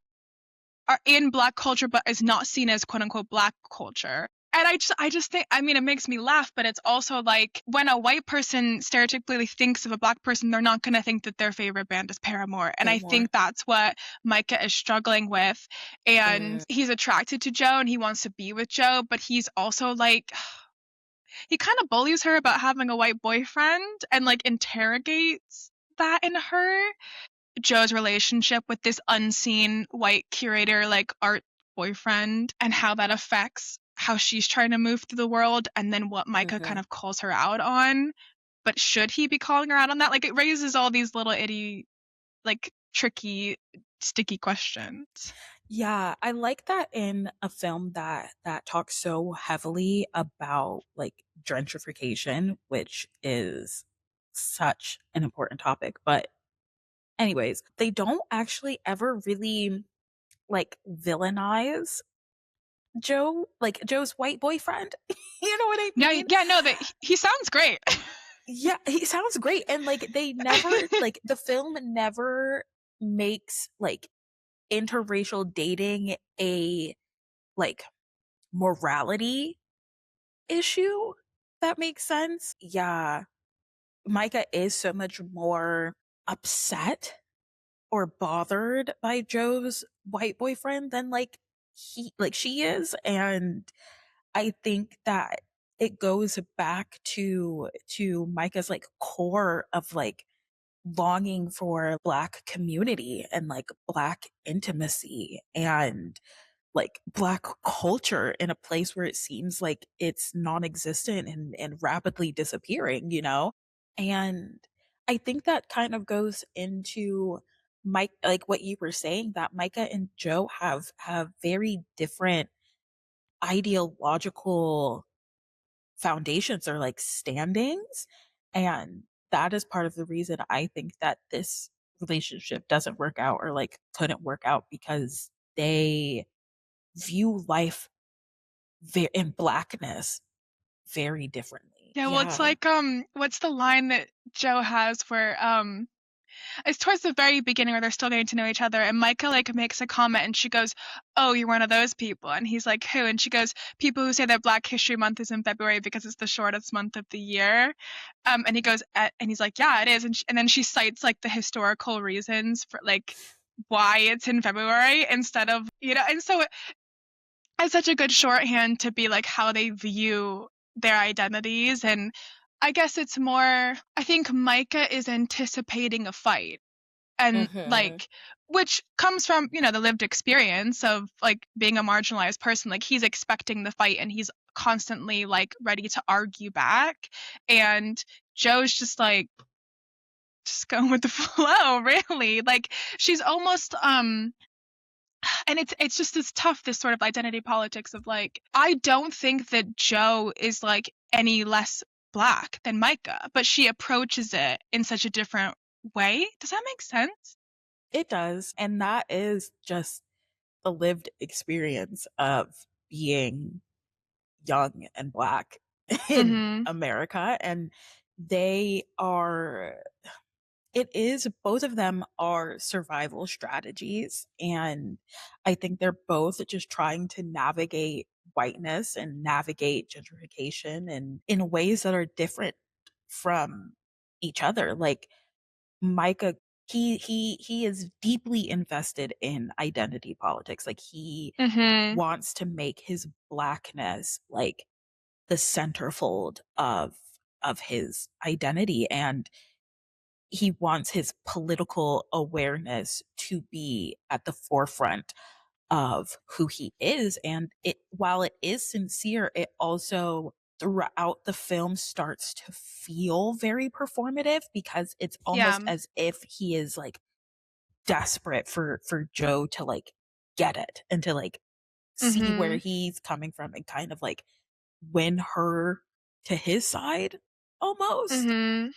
are in black culture but is not seen as quote unquote black culture. And I just think, I mean, it makes me laugh, but it's also like when a white person stereotypically thinks of a black person, they're not going to think that their favorite band is Paramore. And I Paramore. think that's what Micah is struggling with. And Mm. he's attracted to Joe and he wants to be with Joe, but he's also like, he kind of bullies her about having a white boyfriend and like interrogates that in her. Joe's relationship with this unseen white curator, like art boyfriend, and how that affects how she's trying to move through the world, and then what Micah kind Mhm. of calls her out on. But should he be calling her out on that? Like it raises all these little like tricky, sticky questions. Yeah, I like that in a film that talks so heavily about, like, gentrification, which is such an important topic, but anyways, they don't actually ever really, like, villainize Joe, like, Joe's white boyfriend. You know what I Yeah, mean? yeah, no, that he sounds great. Yeah, he sounds great, and, like, they never like, the film never makes, like, interracial dating a, like, morality issue, that makes sense. Yeah, Micah is so much more upset or bothered by Joe's white boyfriend than, like, she is, and I think that it goes back to Micah's, like, core of, like, longing for Black community and, like, Black intimacy and, like, Black culture in a place where it seems like it's non-existent and rapidly disappearing, you know? And I think that kind of goes into Mike, like what you were saying, that Micah and Joe have very different ideological foundations or, like, standings, and that is part of the reason I think that this relationship doesn't work out or, like, couldn't work out because they view life in blackness very differently. Yeah, well, it's Yeah. like what's the line that Joe has where It's towards the very beginning where they're still getting to know each other, and Micah, like, makes a comment, and she goes, "Oh, you're one of those people." And he's like, "Who?" And she goes, "People who say that Black History Month is in February because it's the shortest month of the year." And he goes, and he's like, "Yeah, it is." And then she cites, like, the historical reasons for, like, why it's in February instead of, and so it's such a good shorthand to be, like, how they view their identities. And I guess it's more, I think Micah is anticipating a fight, and, Mhm. like, which comes from, the lived experience of, like, being a marginalized person. Like, he's expecting the fight, and he's constantly, like, ready to argue back. And Joe's just like, just going with the flow, really. Like, she's almost, and it's just this tough, this sort of identity politics of, like, I don't think that Joe is, like, any less Black than Micah, but she approaches it in such a different way. Does that make sense? It does, and that is just the lived experience of being young and Black in Mhm. America, and they are it is both of them are survival strategies, and I think they're both just trying to navigate whiteness and navigate gentrification and in ways that are different from each other. Like Micah, he is deeply invested in identity politics. Like he Mhm. wants to make his Blackness like the centerfold of his identity, and he wants his political awareness to be at the forefront of who he is. And it, while it is sincere, it also throughout the film starts to feel very performative because it's Yeah. almost as if he is like desperate for Joe to like get it and to like see where Mhm. he's coming from and kind of like win her to his side almost. Mhm.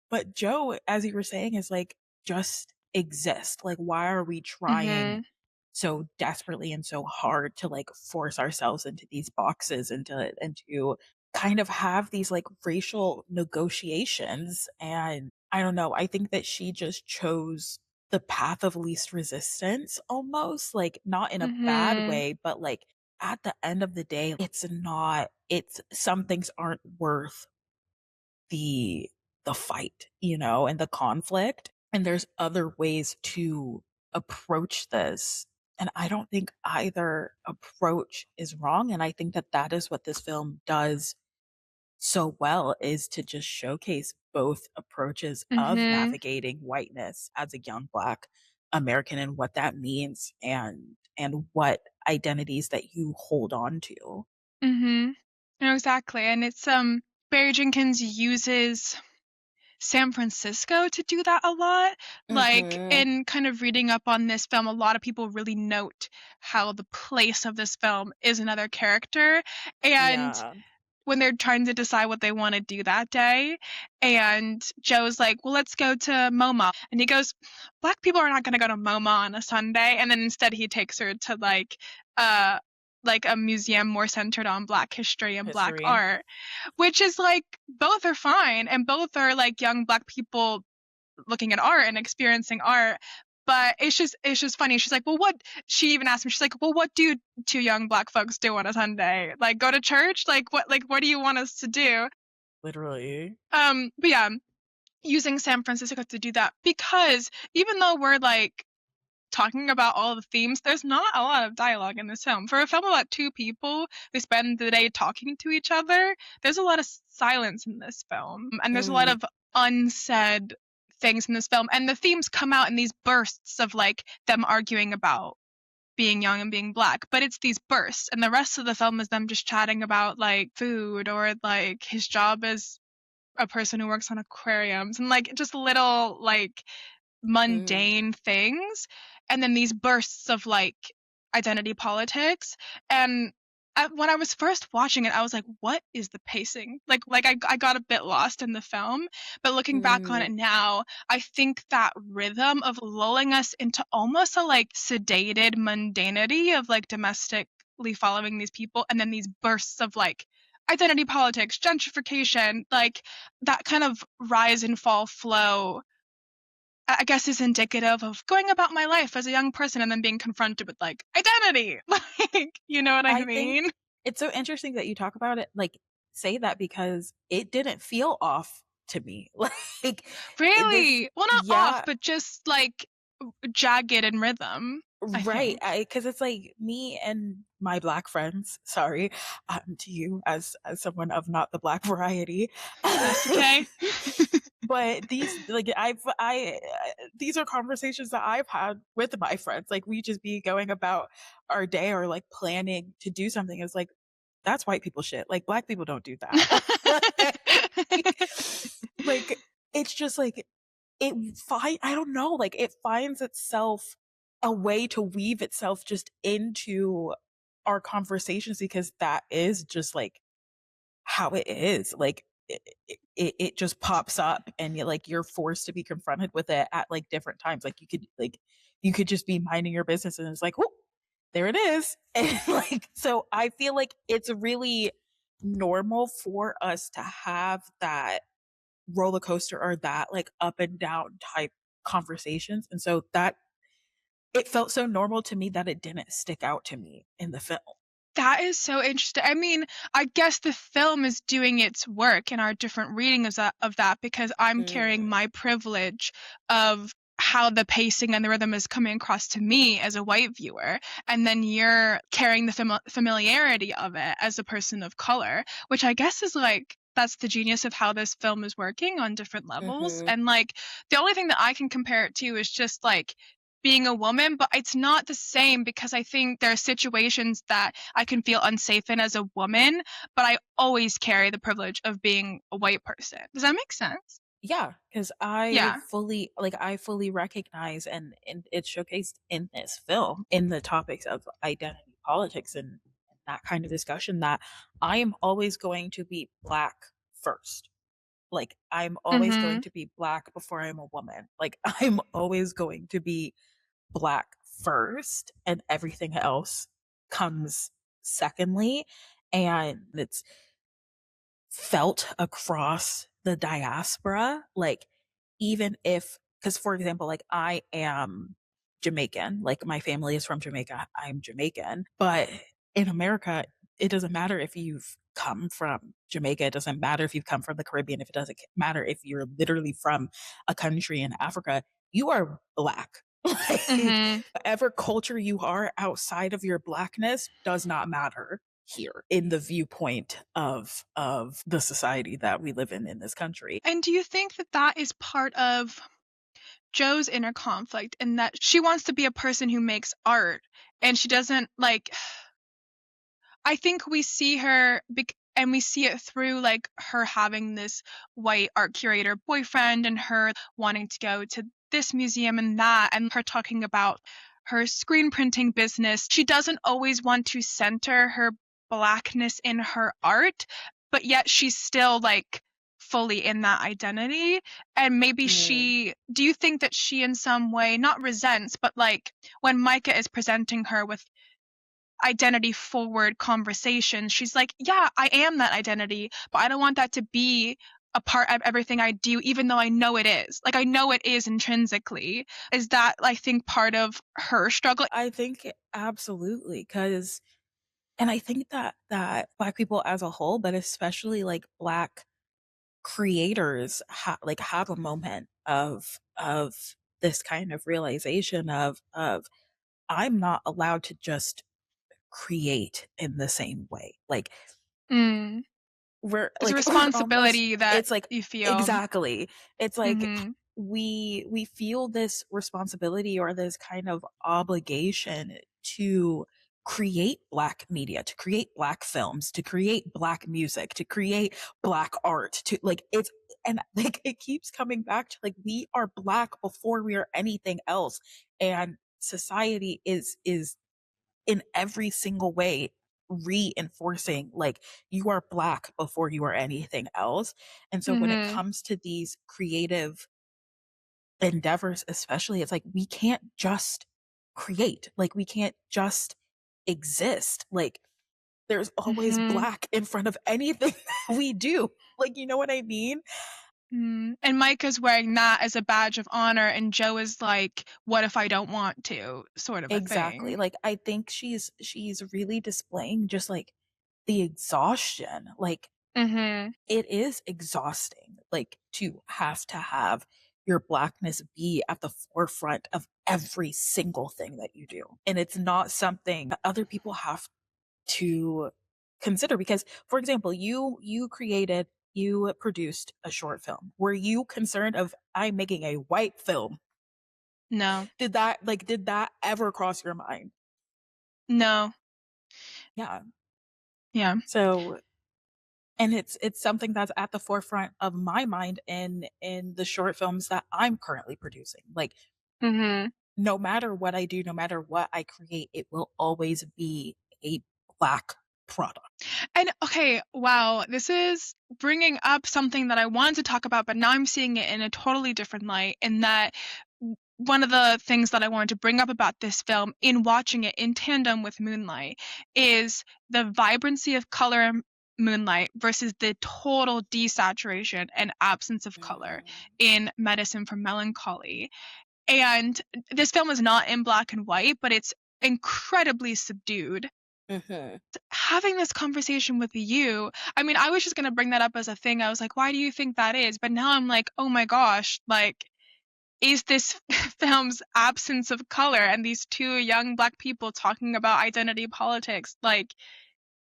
But Joe, as you were saying, is like, just exist. Like, why are we trying Mhm. so desperately and so hard to like force ourselves into these boxes and to kind of have these like racial negotiations? And I don't know. I think that she just chose the path of least resistance almost, like not in a bad Mhm. way, but like at the end of the day, it's not, it's some things aren't worth the the fight, you know, and the conflict. And there's other ways to approach this. And I don't think either approach is wrong. And I think that that is what this film does so well is to just showcase both approaches of Mhm. navigating whiteness as a young Black American and what that means and what identities that you hold on to. Mhm. No, exactly. And it's Barry Jenkins uses San Francisco to do that a lot. Like, Mhm. in kind of reading up on this film, a lot of people really note how the place of this film is another character. And Yeah. when they're trying to decide what they want to do that day, and Joe's like, "Well, let's go to MoMA." And he goes, "Black people are not going to go to MoMA on a Sunday." And then instead he takes her to, uh like a museum more centered on Black history and Black History. art, which is like, both are fine, and both are like young Black people looking at art and experiencing art. But it's just funny. She's like, "Well, what?" She even asked me. She's like, "Well, what do two young Black folks do on a Sunday? Like, go to church? Like what do you want us to do?" Literally. But yeah, using San Francisco to do that, because even though we're like talking about all the themes, there's not a lot of dialogue in this film. For a film about two people who spend the day talking to each other, there's a lot of silence in this film. And there's a lot Mm, of unsaid things in this film. And the themes come out in these bursts of, like, them arguing about being young and being Black. But it's these bursts. And the rest of the film is them just chatting about, like, food, or like his job as a person who works on aquariums, and like just little, like, mm, mundane things, and then these bursts of, like, identity politics. And when I was first watching it, I was like, what is the pacing? I got a bit lost in the film. But looking back on mm, it now, I think that rhythm of lulling us into almost a, like, sedated mundanity of, like, domestically following these people, and then these bursts of, like, identity politics, gentrification, like that kind of rise and fall flow, I guess is indicative of going about my life as a young person and then being confronted with like identity. Like, you know what I I think mean? it's so interesting that you talk about it, like, say that because it didn't feel off to me. Like, this Really? Well, not off, yeah, but just like jagged in rhythm, I right, think. because it's like me and my Black friends, sorry, to you as someone of not the Black variety. That's okay. But these like these are conversations that I've had with my friends. Like we just be going about our day or like planning to do something. It's like that's white people shit. Like Black people don't do that. Like it's just like I don't know, like it finds itself a way to weave itself just into our conversations because that is just like how it is. Like it just pops up and you're forced to be confronted with it at like different times. Like you could just be minding your business and it's like, oh, there it is. And like so I feel like it's really normal for us to have that roller coaster or that like up and down type conversations. And so that it felt so normal to me that it didn't stick out to me in the film. That is so interesting. I mean, I guess the film is doing its work in our different reading of that because I'm carrying Mm, my privilege of how the pacing and the rhythm is coming across to me as a white viewer, and then you're carrying the familiarity of it as a person of color, which I guess is like that's the genius of how this film is working on different levels. mhm. And like the only thing that I can compare it to is just like being a woman, but it's not the same because I think there are situations that I can feel unsafe in as a woman, but I always carry the privilege of being a white person. Does that make sense? Yeah, because Yeah. I fully recognize and it's showcased in this film in the topics of identity politics and that kind of discussion that I am always going to be Black first. Like I'm always going Mhm. to be Black before I'm a woman. Like I'm always going to be Black first and everything else comes secondly. And it's felt across the diaspora, like even if because for example, like I am Jamaican, like my family is from Jamaica, I'm Jamaican, but in America, it doesn't matter if you've come from Jamaica, it doesn't matter if you've come from the Caribbean, if it doesn't matter if you're literally from a country in Africa, you are Black. Like Mhm. whatever culture you are outside of your Blackness does not matter here in the viewpoint of the society that we live in this country. And do you think that that is part of Joe's inner conflict in that she wants to be a person who makes art and she doesn't like I think we see her and we see it through like her having this white art curator boyfriend and her wanting to go to this museum and that and her talking about her screen printing business. She doesn't always want to center her blackness in her art, but yet she's still like fully in that identity. And maybe Mm, do you think that she in some way not resents, but like when Micah is presenting her with identity forward conversation. She's like, yeah, I am that identity, but I don't want that to be a part of everything I do, even though I know it is. Like, I know it is intrinsically. Is that, I think, part of her struggle? I think absolutely because and I think that Black people as a whole, but especially like Black creators like have a moment of this kind of realization of I'm not allowed to just create in the same way. Like Mm. we're There's a like we're almost responsibility that it's like you feel. exactly. It's like Hmm. we feel this responsibility or this kind of obligation to create Black media, to create Black films, to create Black music, to create Black art, to like it's and like it keeps coming back to like we are Black before we are anything else. And society is in every single way reinforcing like you are Black before you are anything else. And so when it Hmm. comes to these creative endeavors especially, it's like we can't just create, like we can't just exist. Like there's always Hmm. Black in front of anything we do, like you know what I mean. And Micah's wearing that as a badge of honor, and Joe is like, "What if I don't want to?" sort of a Exactly. thing. Like I think she's really displaying just like the exhaustion. Like Mhm. it is exhausting like to have your blackness be at the forefront of every single thing that you do. And it's not something that other people have to consider because for example, you produced a short film. Were you concerned of I'm making a white film? No. Did that ever cross your mind? No. Yeah. Yeah. So and it's something that's at the forefront of my mind in the short films that I'm currently producing. Like Mhm. no matter what I do, no matter what I create, it will always be a black product. And okay, wow, this is bringing up something that I wanted to talk about, but now I'm seeing it in a totally different light. In that, one of the things that I wanted to bring up about this film in watching it in tandem with Moonlight is the vibrancy of color in Moonlight versus the total desaturation and absence of color Mm. in Medicine for Melancholy. And this film is not in black and white, but it's incredibly subdued. Mhm. Having this conversation with you, I mean, I was just gonna bring that up as a thing. I was like, why do you think that is? But now I'm like, oh my gosh, like, is this film's absence of color and these two young black people talking about identity politics, like,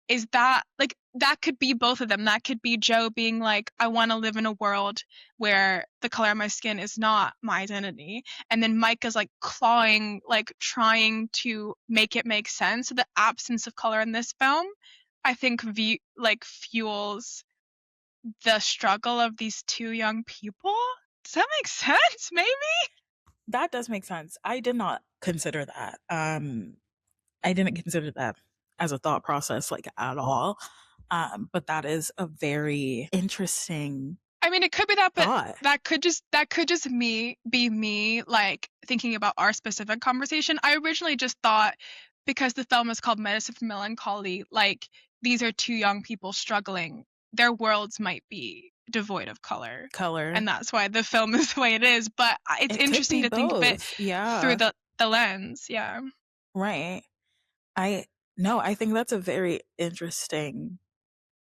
is that like that could be both of them. That could be Joe being like, I want to live in a world where the color of my skin is not my identity. And then Micah's like clawing, like trying to make it make sense. So the absence of color in this film, I think like fuels the struggle of these two young people. Does that make sense? Maybe? That does make sense. I did not consider that. I didn't consider that as a thought process like at all. But that is a very interesting I mean, it could be that, but thought. that could just me be me like thinking about our specific conversation. I originally just thought because the film is called Medicine for Melancholy, like these are two young people struggling. Their worlds might be devoid of color, Color. and that's why the film is the way it is. But it's It could interesting be to think of it both. through Yeah. the lens. Yeah. Right. I no, I think that's a very interesting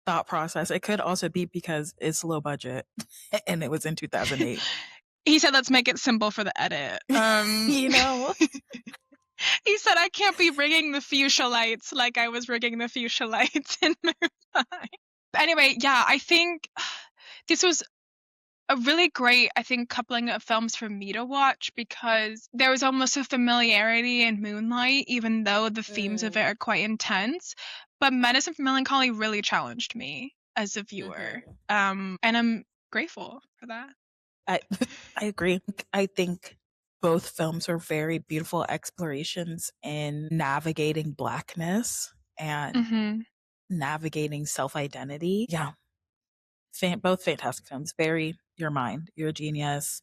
thought process. It could also be because it's low budget and it was in 2008. He said, "Let's make it simple for the edit." You know? He said, "I can't be rigging the fuchsia lights like I was rigging the fuchsia lights in Moonlight." But anyway, yeah, I think this was a really great, I think, coupling of films for me to watch because there was almost a familiarity in Moonlight, even though the themes of it Mm, are quite intense. But Medicine for Melancholy really challenged me as a viewer. mhm. And I'm grateful for that. I I agree. I think both films are very beautiful explorations in navigating blackness and Hmm. navigating self-identity. Yeah, both fantastic films. Very your mind, you're a genius.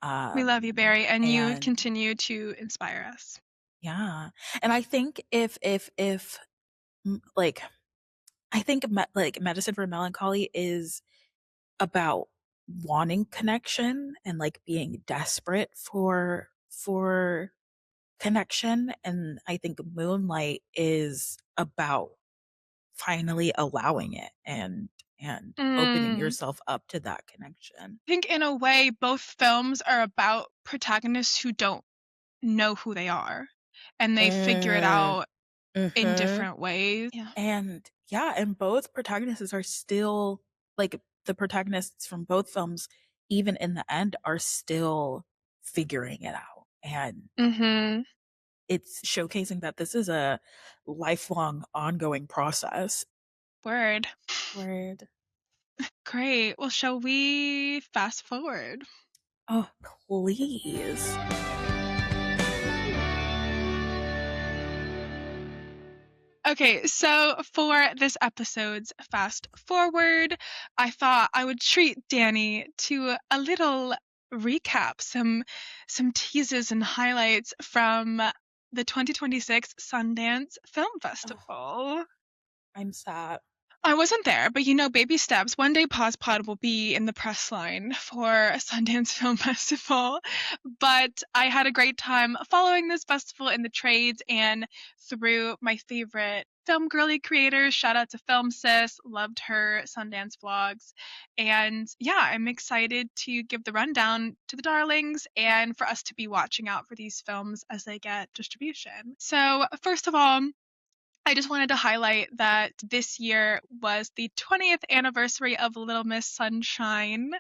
We love you, Barry, and you And continue to inspire us. yeah, and I think if like I think like Medicine for Melancholy is about wanting connection and like being desperate for connection, and I think Moonlight is about finally allowing it and opening Mm. yourself up to that connection. I think in a way, both films are about protagonists who don't know who they are, and they figure it Mm, out in mhm. different ways. Yeah. And yeah, and both protagonists are still like the protagonists from both films, even in the end, are still figuring it out. And Mhm. it's showcasing that this is a lifelong, ongoing process. Word. Word. Great. Well, shall we fast forward? Oh, please. Okay, so for this episode's fast forward, I thought I would treat Danny to a little recap, some teases and highlights from the 2026 Sundance Film Oh, Festival. I'm sad. I wasn't there, but baby steps. One day Pause Pod will be in the press line for Sundance Film Festival. But I had a great time following this festival in the trades and through my favorite film girly creators. Shout out to Film Sis, loved her Sundance vlogs. And yeah, I'm excited to give the rundown to the darlings and for us to be watching out for these films as they get distribution. So, first of all, I just wanted to highlight that this year was the 20th anniversary of Little Miss Sunshine,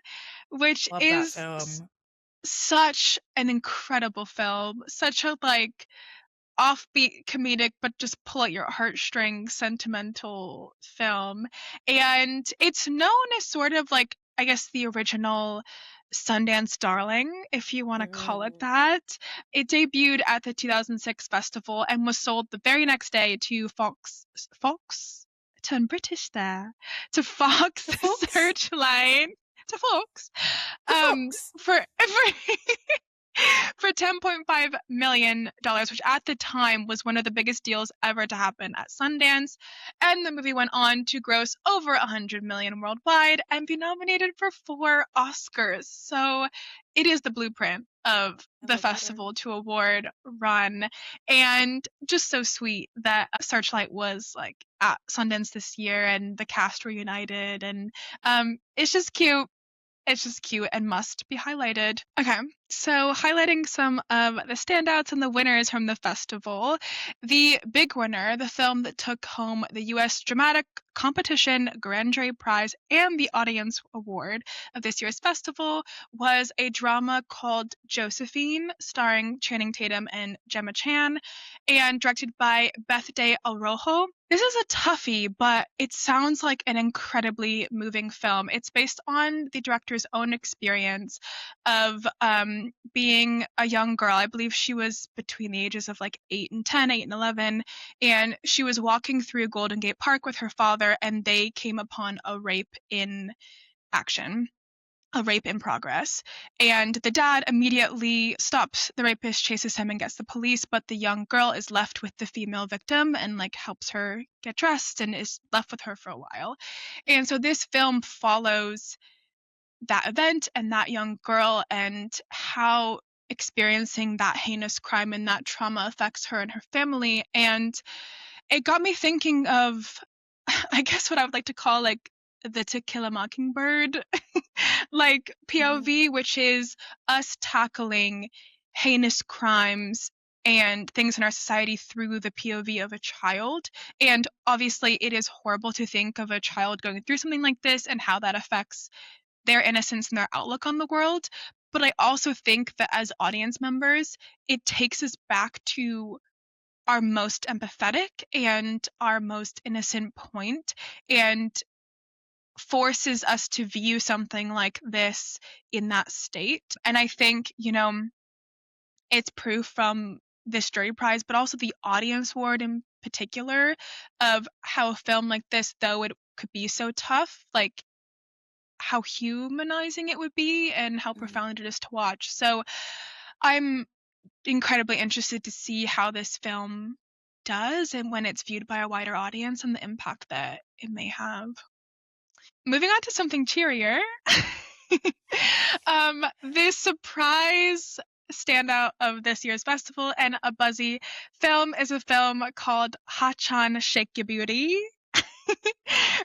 which Love that is film. such an incredible film, such a offbeat comedic but just pull at your heartstrings sentimental film. And it's known as sort of like, I guess, the original Sundance darling, if you want to call it Mm. that. It debuted at the 2006 festival and was sold the very next day to Fox turn British there, to Fox The folks? Searchlight, to Fox, The folks. for for $10.5 million, which at the time was one of the biggest deals ever to happen at Sundance. And the movie went on to gross over $100 million worldwide and be nominated for 4 Oscars. So it is the blueprint of I the love butter. festival to award run. And just so sweet that Searchlight was like at Sundance this year and the cast reunited. And it's just cute. It's just cute and must be highlighted. Okay, so highlighting some of the standouts and the winners from the festival. The big winner, the film that took home the U.S. Dramatic Competition Grand Jury Prize and the Audience Award of this year's festival, was a drama called Josephine, starring Channing Tatum and Gemma Chan, and directed by Beth Day Alrojo. This is a toughie, but it sounds like an incredibly moving film. It's based on the director's own experience of being a young girl. I believe she was between the ages of like 8 and 10, 8 and 11, and she was walking through Golden Gate Park with her father, and they came upon a rape in action, a rape in progress. And the dad immediately stops the rapist, chases him, and gets the police. But the young girl is left with the female victim and like helps her get dressed and is left with her for a while. And so this film follows that event and that young girl and how experiencing that heinous crime and that trauma affects her and her family. And it got me thinking of, I guess, what I would like to call like the To Kill a Mockingbird like Mhm. POV, which is us tackling heinous crimes and things in our society through the POV of a child. And obviously, it is horrible to think of a child going through something like this and how that affects their innocence and their outlook on the world. But I also think that as audience members, it takes us back to our most empathetic and our most innocent point and forces us to view something like this in that state. And I think, it's proof from this jury prize, but also the audience award in particular, of how a film like this, though it could be so tough, like how humanizing it would be and how Mhm. profound it is to watch. So I'm incredibly interested to see how this film does and when it's viewed by a wider audience and the impact that it may have. Moving on to something cheerier. The surprise standout of this year's festival and a buzzy film is a film called Hachan Shake Your Beauty,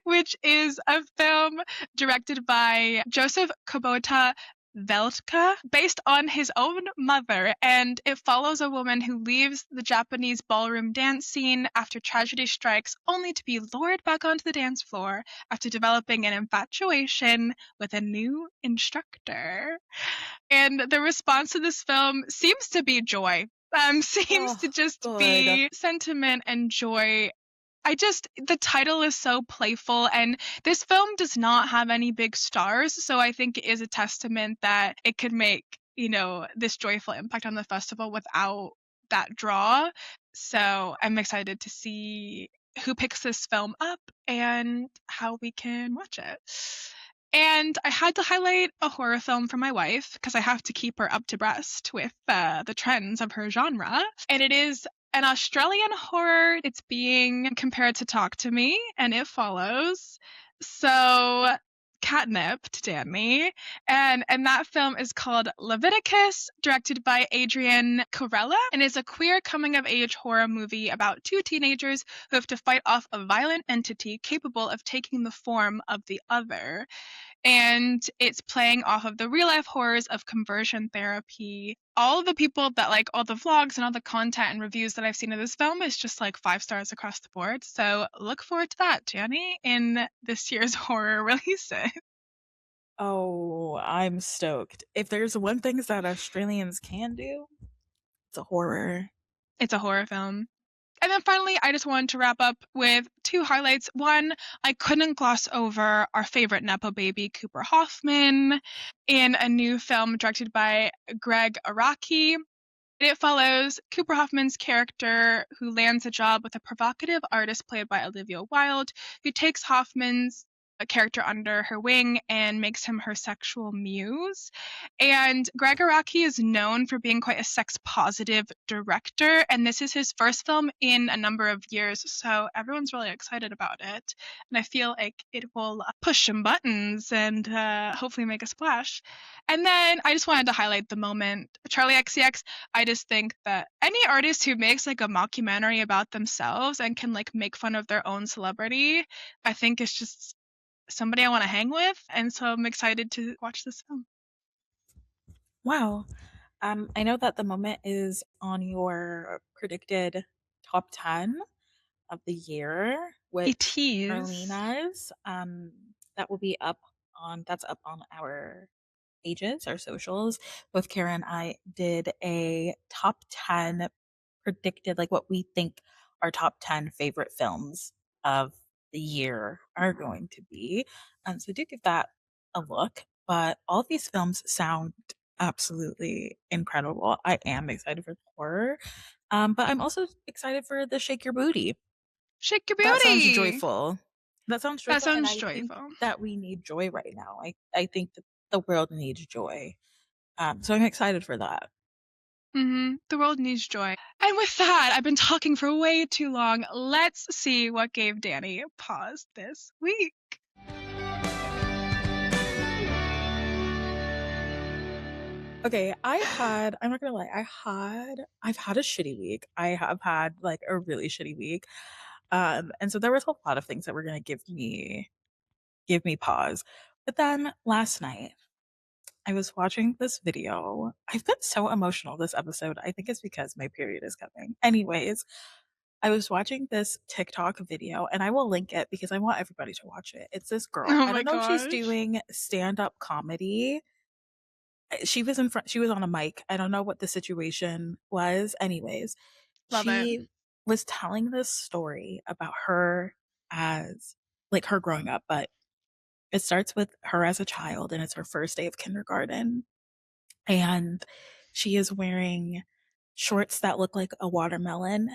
which is a film directed by Joseph Kubota Veltka, based on his own mother, and it follows a woman who leaves the Japanese ballroom dance scene after tragedy strikes, only to be lured back onto the dance floor after developing an infatuation with a new instructor. And the response to this film seems to be joy. Seems to Oh, just good. be sentiment and joy. The title is so playful, and this film does not have any big stars, so I think it is a testament that it could make, this joyful impact on the festival without that draw. So I'm excited to see who picks this film up and how we can watch it. And I had to highlight a horror film for my wife because I have to keep her up to breast with the trends of her genre. And it is an Australian horror. It's being compared to Talk to Me, and it follows. So catnip to Danny. And that film is called Leviticus, directed by Adrian Corella, and is a queer coming of age horror movie about two teenagers who have to fight off a violent entity capable of taking the form of the other. And it's playing off of the real life horrors of conversion therapy. All of the people that like all the vlogs and all the content and reviews that I've seen of this film is just like 5 stars across the board. So look forward to that, Jenny, in this year's horror releases. Oh, I'm stoked. If there's one thing that Australians can do, it's a horror. It's a horror film. And then finally, I just wanted to wrap up with two highlights. One, I couldn't gloss over our favorite Nepo baby, Cooper Hoffman, in a new film directed by Greg Araki. It follows Cooper Hoffman's character, who lands a job with a provocative artist played by Olivia Wilde, who takes Hoffman's character under her wing and makes him her sexual muse. And Greg Araki is known for being quite a sex positive director, and this is his first film in a number of years, so everyone's really excited about it. And I feel like it will push some buttons and hopefully make a splash. And then I just wanted to highlight the moment Charlie XCX. I just think that any artist who makes like a mockumentary about themselves and can like make fun of their own celebrity, I think is just somebody I want to hang with. And so I'm excited to watch this film. Wow. I know that the moment is on your predicted top 10 of the year with It is. Carlina's. That will be that's up on our pages, our socials. Both Kara and I did a top 10 predicted, like what we think our top 10 favorite films of the year are going to be. So do give that a look. But all of these films sound absolutely incredible. I am excited for the horror. But I'm also excited for the Shake Your Booty. Shake your That sounds booty. joyful. That sounds That joyful, and sounds I think joyful. that we need joy right now. I think that the world needs joy. So I'm excited for that. The world needs joy. And with that, I've been talking for way too long. Let's see what gave Danny pause this week. Okay, I'm not gonna lie, I've had a shitty week. I have had like a really shitty week. And so there was a lot of things that were gonna give me pause. But then last night I was watching this video. I've been so emotional this episode. I think it's because my period is coming. Anyways, I was watching this TikTok video and I will link it because I want everybody to watch it. It's this girl. Oh I my don't know if she's gosh. doing stand-up comedy. She was on a mic. I don't know what the situation was. Anyways, Love it. she was telling this story about her as like her growing up, but it starts with her as a child and it's her first day of kindergarten. And she is wearing shorts that look like a watermelon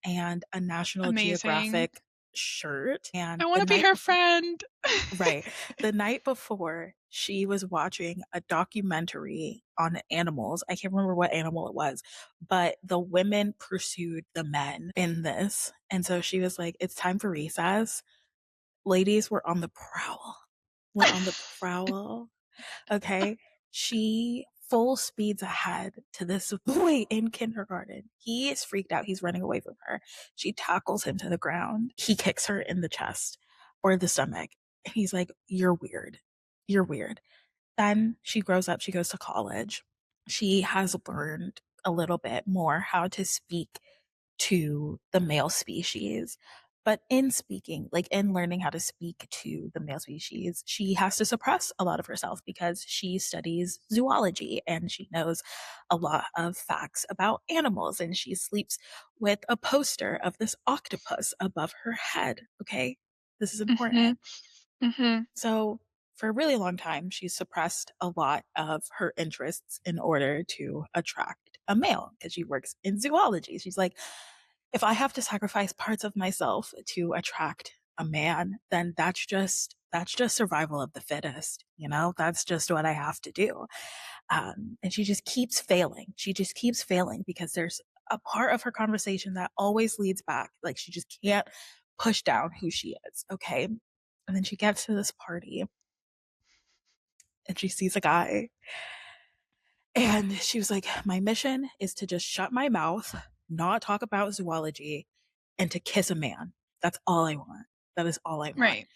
and a National Amazing. Geographic shirt. I And want to be her friend. right, the night before, she was watching a documentary on animals. I can't remember what animal it was, but the women pursued the men in this. And so she was like, it's time for recess. Ladies were on the prowl. We're on the prowl. Okay. She full speeds ahead to this boy in kindergarten. He is freaked out. He's running away from her. She tackles him to the ground. He kicks her in the chest or the stomach. And he's like, you're weird. You're weird. Then she grows up. She goes to college. She has learned a little bit more how to speak to the male species. But in speaking, like in learning how to speak to the male species, she has to suppress a lot of herself because she studies zoology and she knows a lot of facts about animals. And she sleeps with a poster of this octopus above her head. Okay. This is hmm important. hmm So, for a really long time, she suppressed a lot of her interests in order to attract a male because she works in zoology. She's like, if I have to sacrifice parts of myself to attract a man, then that's just survival of the fittest. That's just what I have to do. And she just keeps failing. She just keeps failing because there's a part of her conversation that always leads back. Like she just can't push down who she is. Okay. And then she gets to this party and she sees a guy. And she was like, my mission is to just shut my mouth, not talk about zoology, and to kiss a man. That's all I want. That is all I want. Right.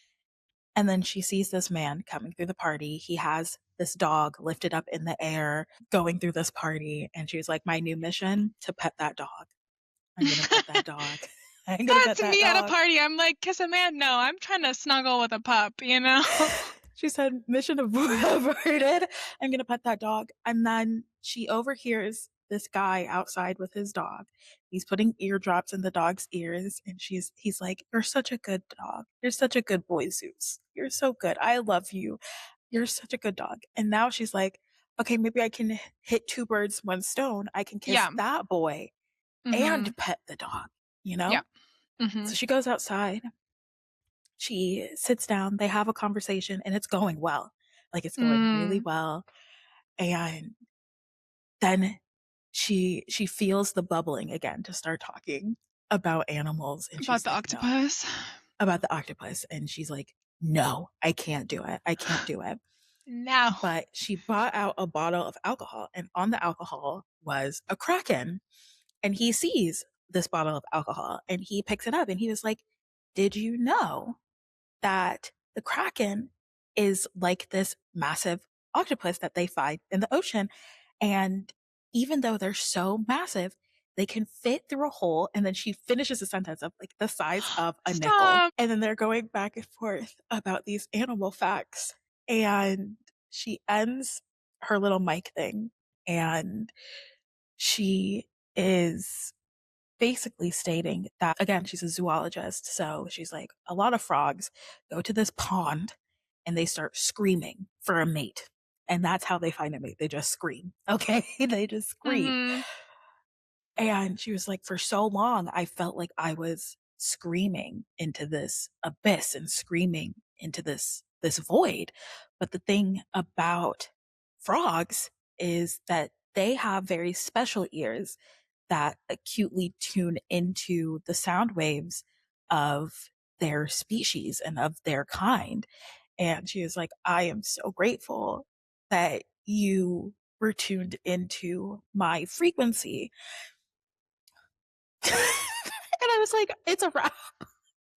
And then she sees this man coming through the party. He has this dog lifted up in the air going through this party. And she was like, my new mission to pet that dog. I'm going to pet that dog. I'm going to pet That's that me at a dog. party. I'm like, kiss a man? No, I'm trying to snuggle with a pup, you know? She said, mission averted. I'm going to pet that dog. And then she overhears this guy outside with his dog. He's putting eardrops in the dog's ears. And he's like, you're such a good dog. You're such a good boy, Zeus. You're so good. I love you. You're such a good dog. And now she's like, okay, maybe I can hit two birds, one stone. I can kiss Yeah. that boy Mm-hmm. and pet the dog, Yeah. Mm-hmm. So she goes outside. She sits down, they have a conversation, and it's going well. Like it's going really Mm. well. And then she feels the bubbling again to start talking about animals. And About she's the like, no, octopus? about the octopus. And she's like, no, I can't do it. I can't do it. No. But she brought out a bottle of alcohol, and on the alcohol was a kraken. And he sees this bottle of alcohol and he picks it up and he was like, did you know that the kraken is like this massive octopus that they find in the ocean? And even though they're so massive, they can fit through a hole. And then she finishes the sentence of like the size of a nickel. Stop. And then they're going back and forth about these animal facts. And she ends her little mic thing and she is basically stating that, again, she's a zoologist. So she's like, a lot of frogs go to this pond and they start screaming for a mate. And that's how they find a mate. They just scream. Okay. They just scream. Mm-hmm. And she was like, for so long, I felt like I was screaming into this abyss and screaming into this void. But the thing about frogs is that they have very special ears that acutely tune into the sound waves of their species and of their kind. And she was like, I am so grateful that you were tuned into my frequency. And I was like, it's a wrap.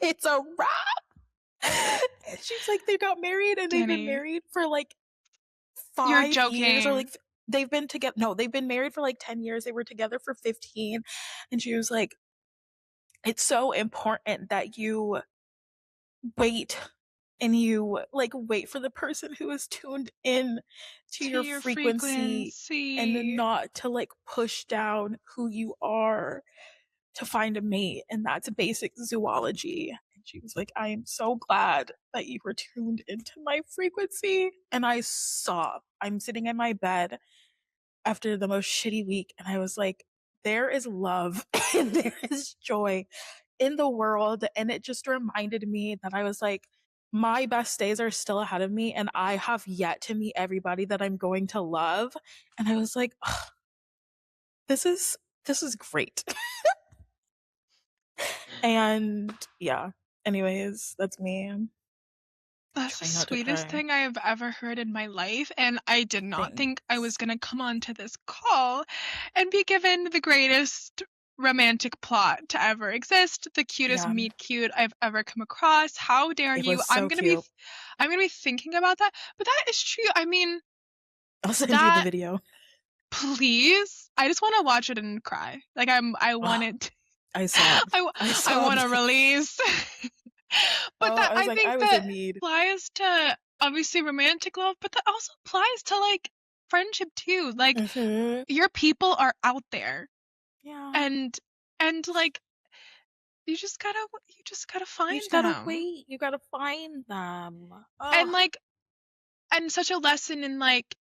It's a wrap. And she's like, they got married and they've been Danny, married for like you're 5 years or joking. like they've been together. No, they've been married for like 10 years. They were together for 15. And she was like, it's so important that you wait and you like wait for the person who is tuned in to To your your frequency and frequency. not to like push down who you are to find a mate. And that's basic zoology. And she was like, I am so glad that you were tuned into my frequency. And I saw, I'm sitting in my bed after the most shitty week. And I was like, there is love and there is joy in the world. And it just reminded me that I was like, my best days are still ahead of me and I have yet to meet everybody that I'm going to love. And I was like, oh, this is great. And yeah, anyways, that's me. That's the Trying not to sweetest cry. thing I have ever heard in my life, and I did not think I was Thanks. gonna come onto this call and be given the greatest romantic plot to ever exist, the cutest Yeah, meet cute I've ever come across. How dare it you? was so cute. I'm gonna be thinking about that. But that is true. I mean, I'll send you the that video. please. I just want to watch it and cry. Like I want Oh, it. I sobbed. I I want sobbed. to release. But Oh, that I was I like, I think was that in need. applies to obviously romantic love, but that also applies to like friendship too. Like Hmm. your people are out there, Yeah. and like you just gotta You find just gotta them. wait. You gotta find them. And Oh, like and such a lesson in like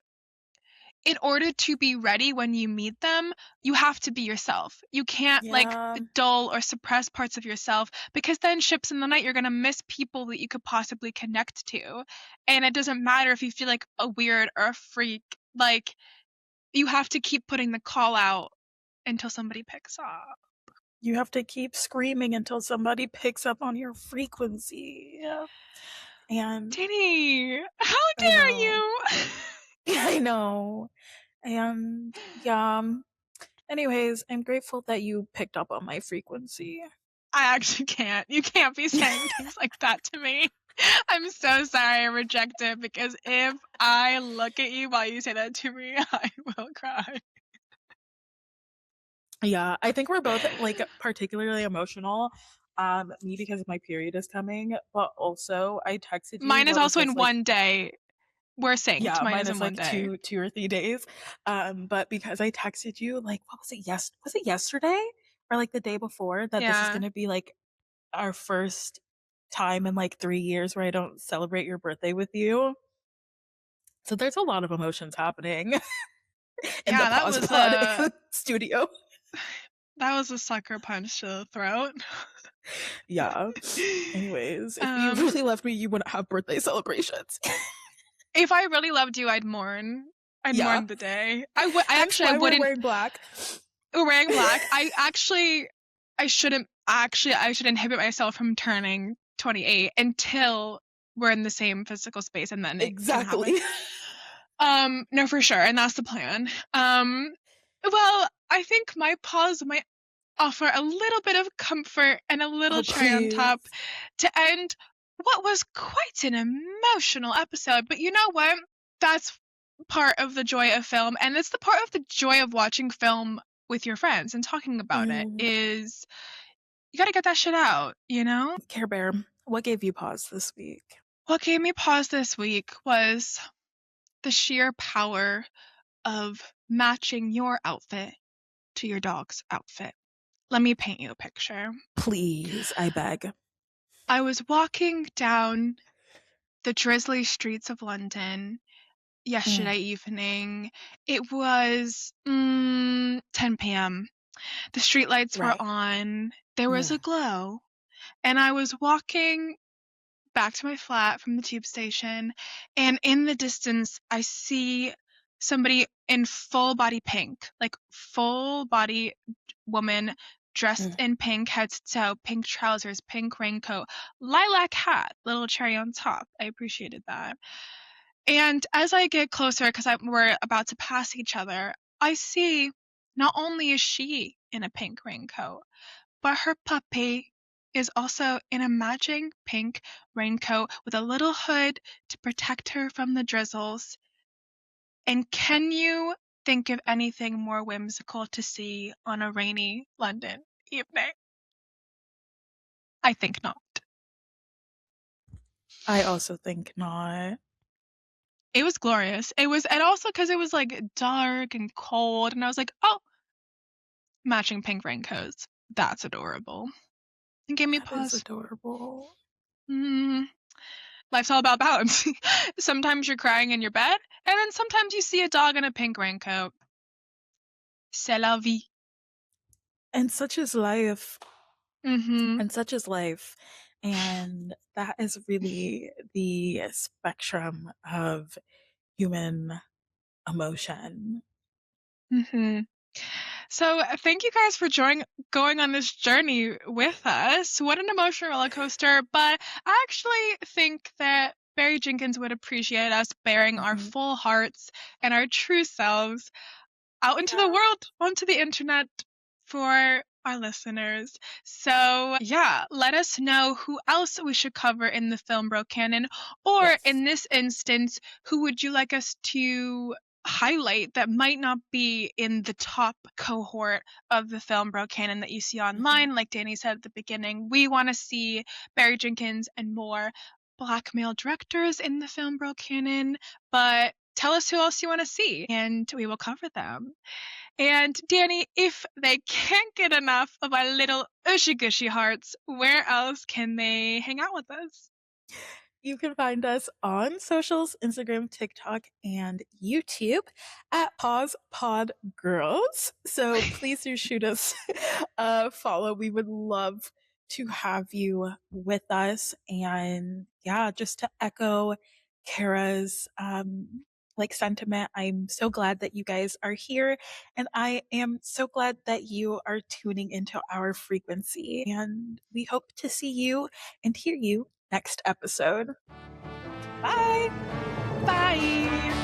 in order to be ready when you meet them, you have to be yourself. You can't like yeah. dull or suppress parts of yourself because then ships in the night you're going to miss people that you could possibly connect to. And it doesn't matter if you feel like a weird or a freak. Like you have to keep putting the call out until somebody picks up. You have to keep screaming until somebody picks up on your frequency. And Danny, how I dare know. you? I know. And yeah. Anyways, I'm grateful that you picked up on my frequency. I actually can't. You can't be saying things like that to me. I'm so sorry I reject it because if I look at you while you say that to me, I will cry. Yeah, I think we're both like particularly emotional. Me because my period is coming, but also I texted you, Mine is what was also this in like? one day. We're synced. Yeah, Mine mine is in is one like day. 2 or 3 days. But because I texted you, like, what was it? Was it yesterday or like the day before that this is Yeah. gonna be like our first time in like 3 years where I don't celebrate your birthday with you. So there's a lot of emotions happening in the Yeah, Pause Pod studio. that was a sucker punch to the throat. Yeah. Anyways, if you um really loved me, you wouldn't have birthday celebrations. if I really loved you, I'd mourn. I'd Yeah. mourn the day. I Hence actually I why we're wouldn't wearing black. wearing black. I should inhibit myself from turning 28 until we're in the same physical space and then it can happen. Exactly. No, for sure, and that's the plan. Well, I think my pause might offer a little bit of comfort and a little Oh, cherry on please. top to end what was quite an emotional episode. But you know what? That's part of the joy of film, and it's the part of the joy of watching film with your friends and talking about it Mm, is you gotta get that shit out, you know? Care Bear, what gave you pause this week? What gave me pause this week was the sheer power of matching your outfit to your dog's outfit. Let me paint you a picture. Please, I beg. I was walking down the drizzly streets of London Mm, yesterday evening. It was 10 p.m. The streetlights were right. on. There was a Mm, glow. And I was walking back to my flat from the tube station, and in the distance, I see somebody in full body pink, like full body woman dressed mm. in pink, head to toe, pink trousers, pink raincoat, lilac hat, little cherry on top. I appreciated that. And as I get closer, because we're about to pass each other, I see not only is she in a pink raincoat, but her puppy is also in a matching pink raincoat with a little hood to protect her from the drizzles. And can you think of anything more whimsical to see on a rainy London evening? I think not. I also think not. It was glorious. It was, and also because it was like dark and cold, and I was like, oh, matching pink raincoats. That's adorable. It gave me That is pause. adorable. Mm, life's all about balance. Sometimes you're crying in your bed, and then sometimes you see a dog in a pink raincoat. C'est la vie. And such is life. Mm-hmm. And such is life. And that is really the spectrum of human emotion. Mm-hmm. So thank you guys for going on this journey with us. What an emotional roller coaster. But I actually think that Barry Jenkins would appreciate us bearing our Mhm. full hearts and our true selves out into the Yeah. world, onto the internet for our listeners. So, yeah, let us know who else we should cover in the Film Bro canon, or Yes. in this instance, who would you like us to highlight that might not be in the top cohort of the Film Bro canon that you see Mhm. online? Like Danny said at the beginning, we want to see Barry Jenkins and more Black male directors in the Film Bro canon, but tell us who else you want to see and we will cover them. And Danny, if they can't get enough of our little ushy gushy hearts, where else can they hang out with us? You can find us on socials, Instagram, TikTok, and YouTube at Pause Pod Girls. So please do shoot us a follow. We would love to have you with us. And yeah, just to echo Kara's like sentiment. I'm so glad that you guys are here, and I am so glad that you are tuning into our frequency. And we hope to see you and hear you next episode. Bye. Bye.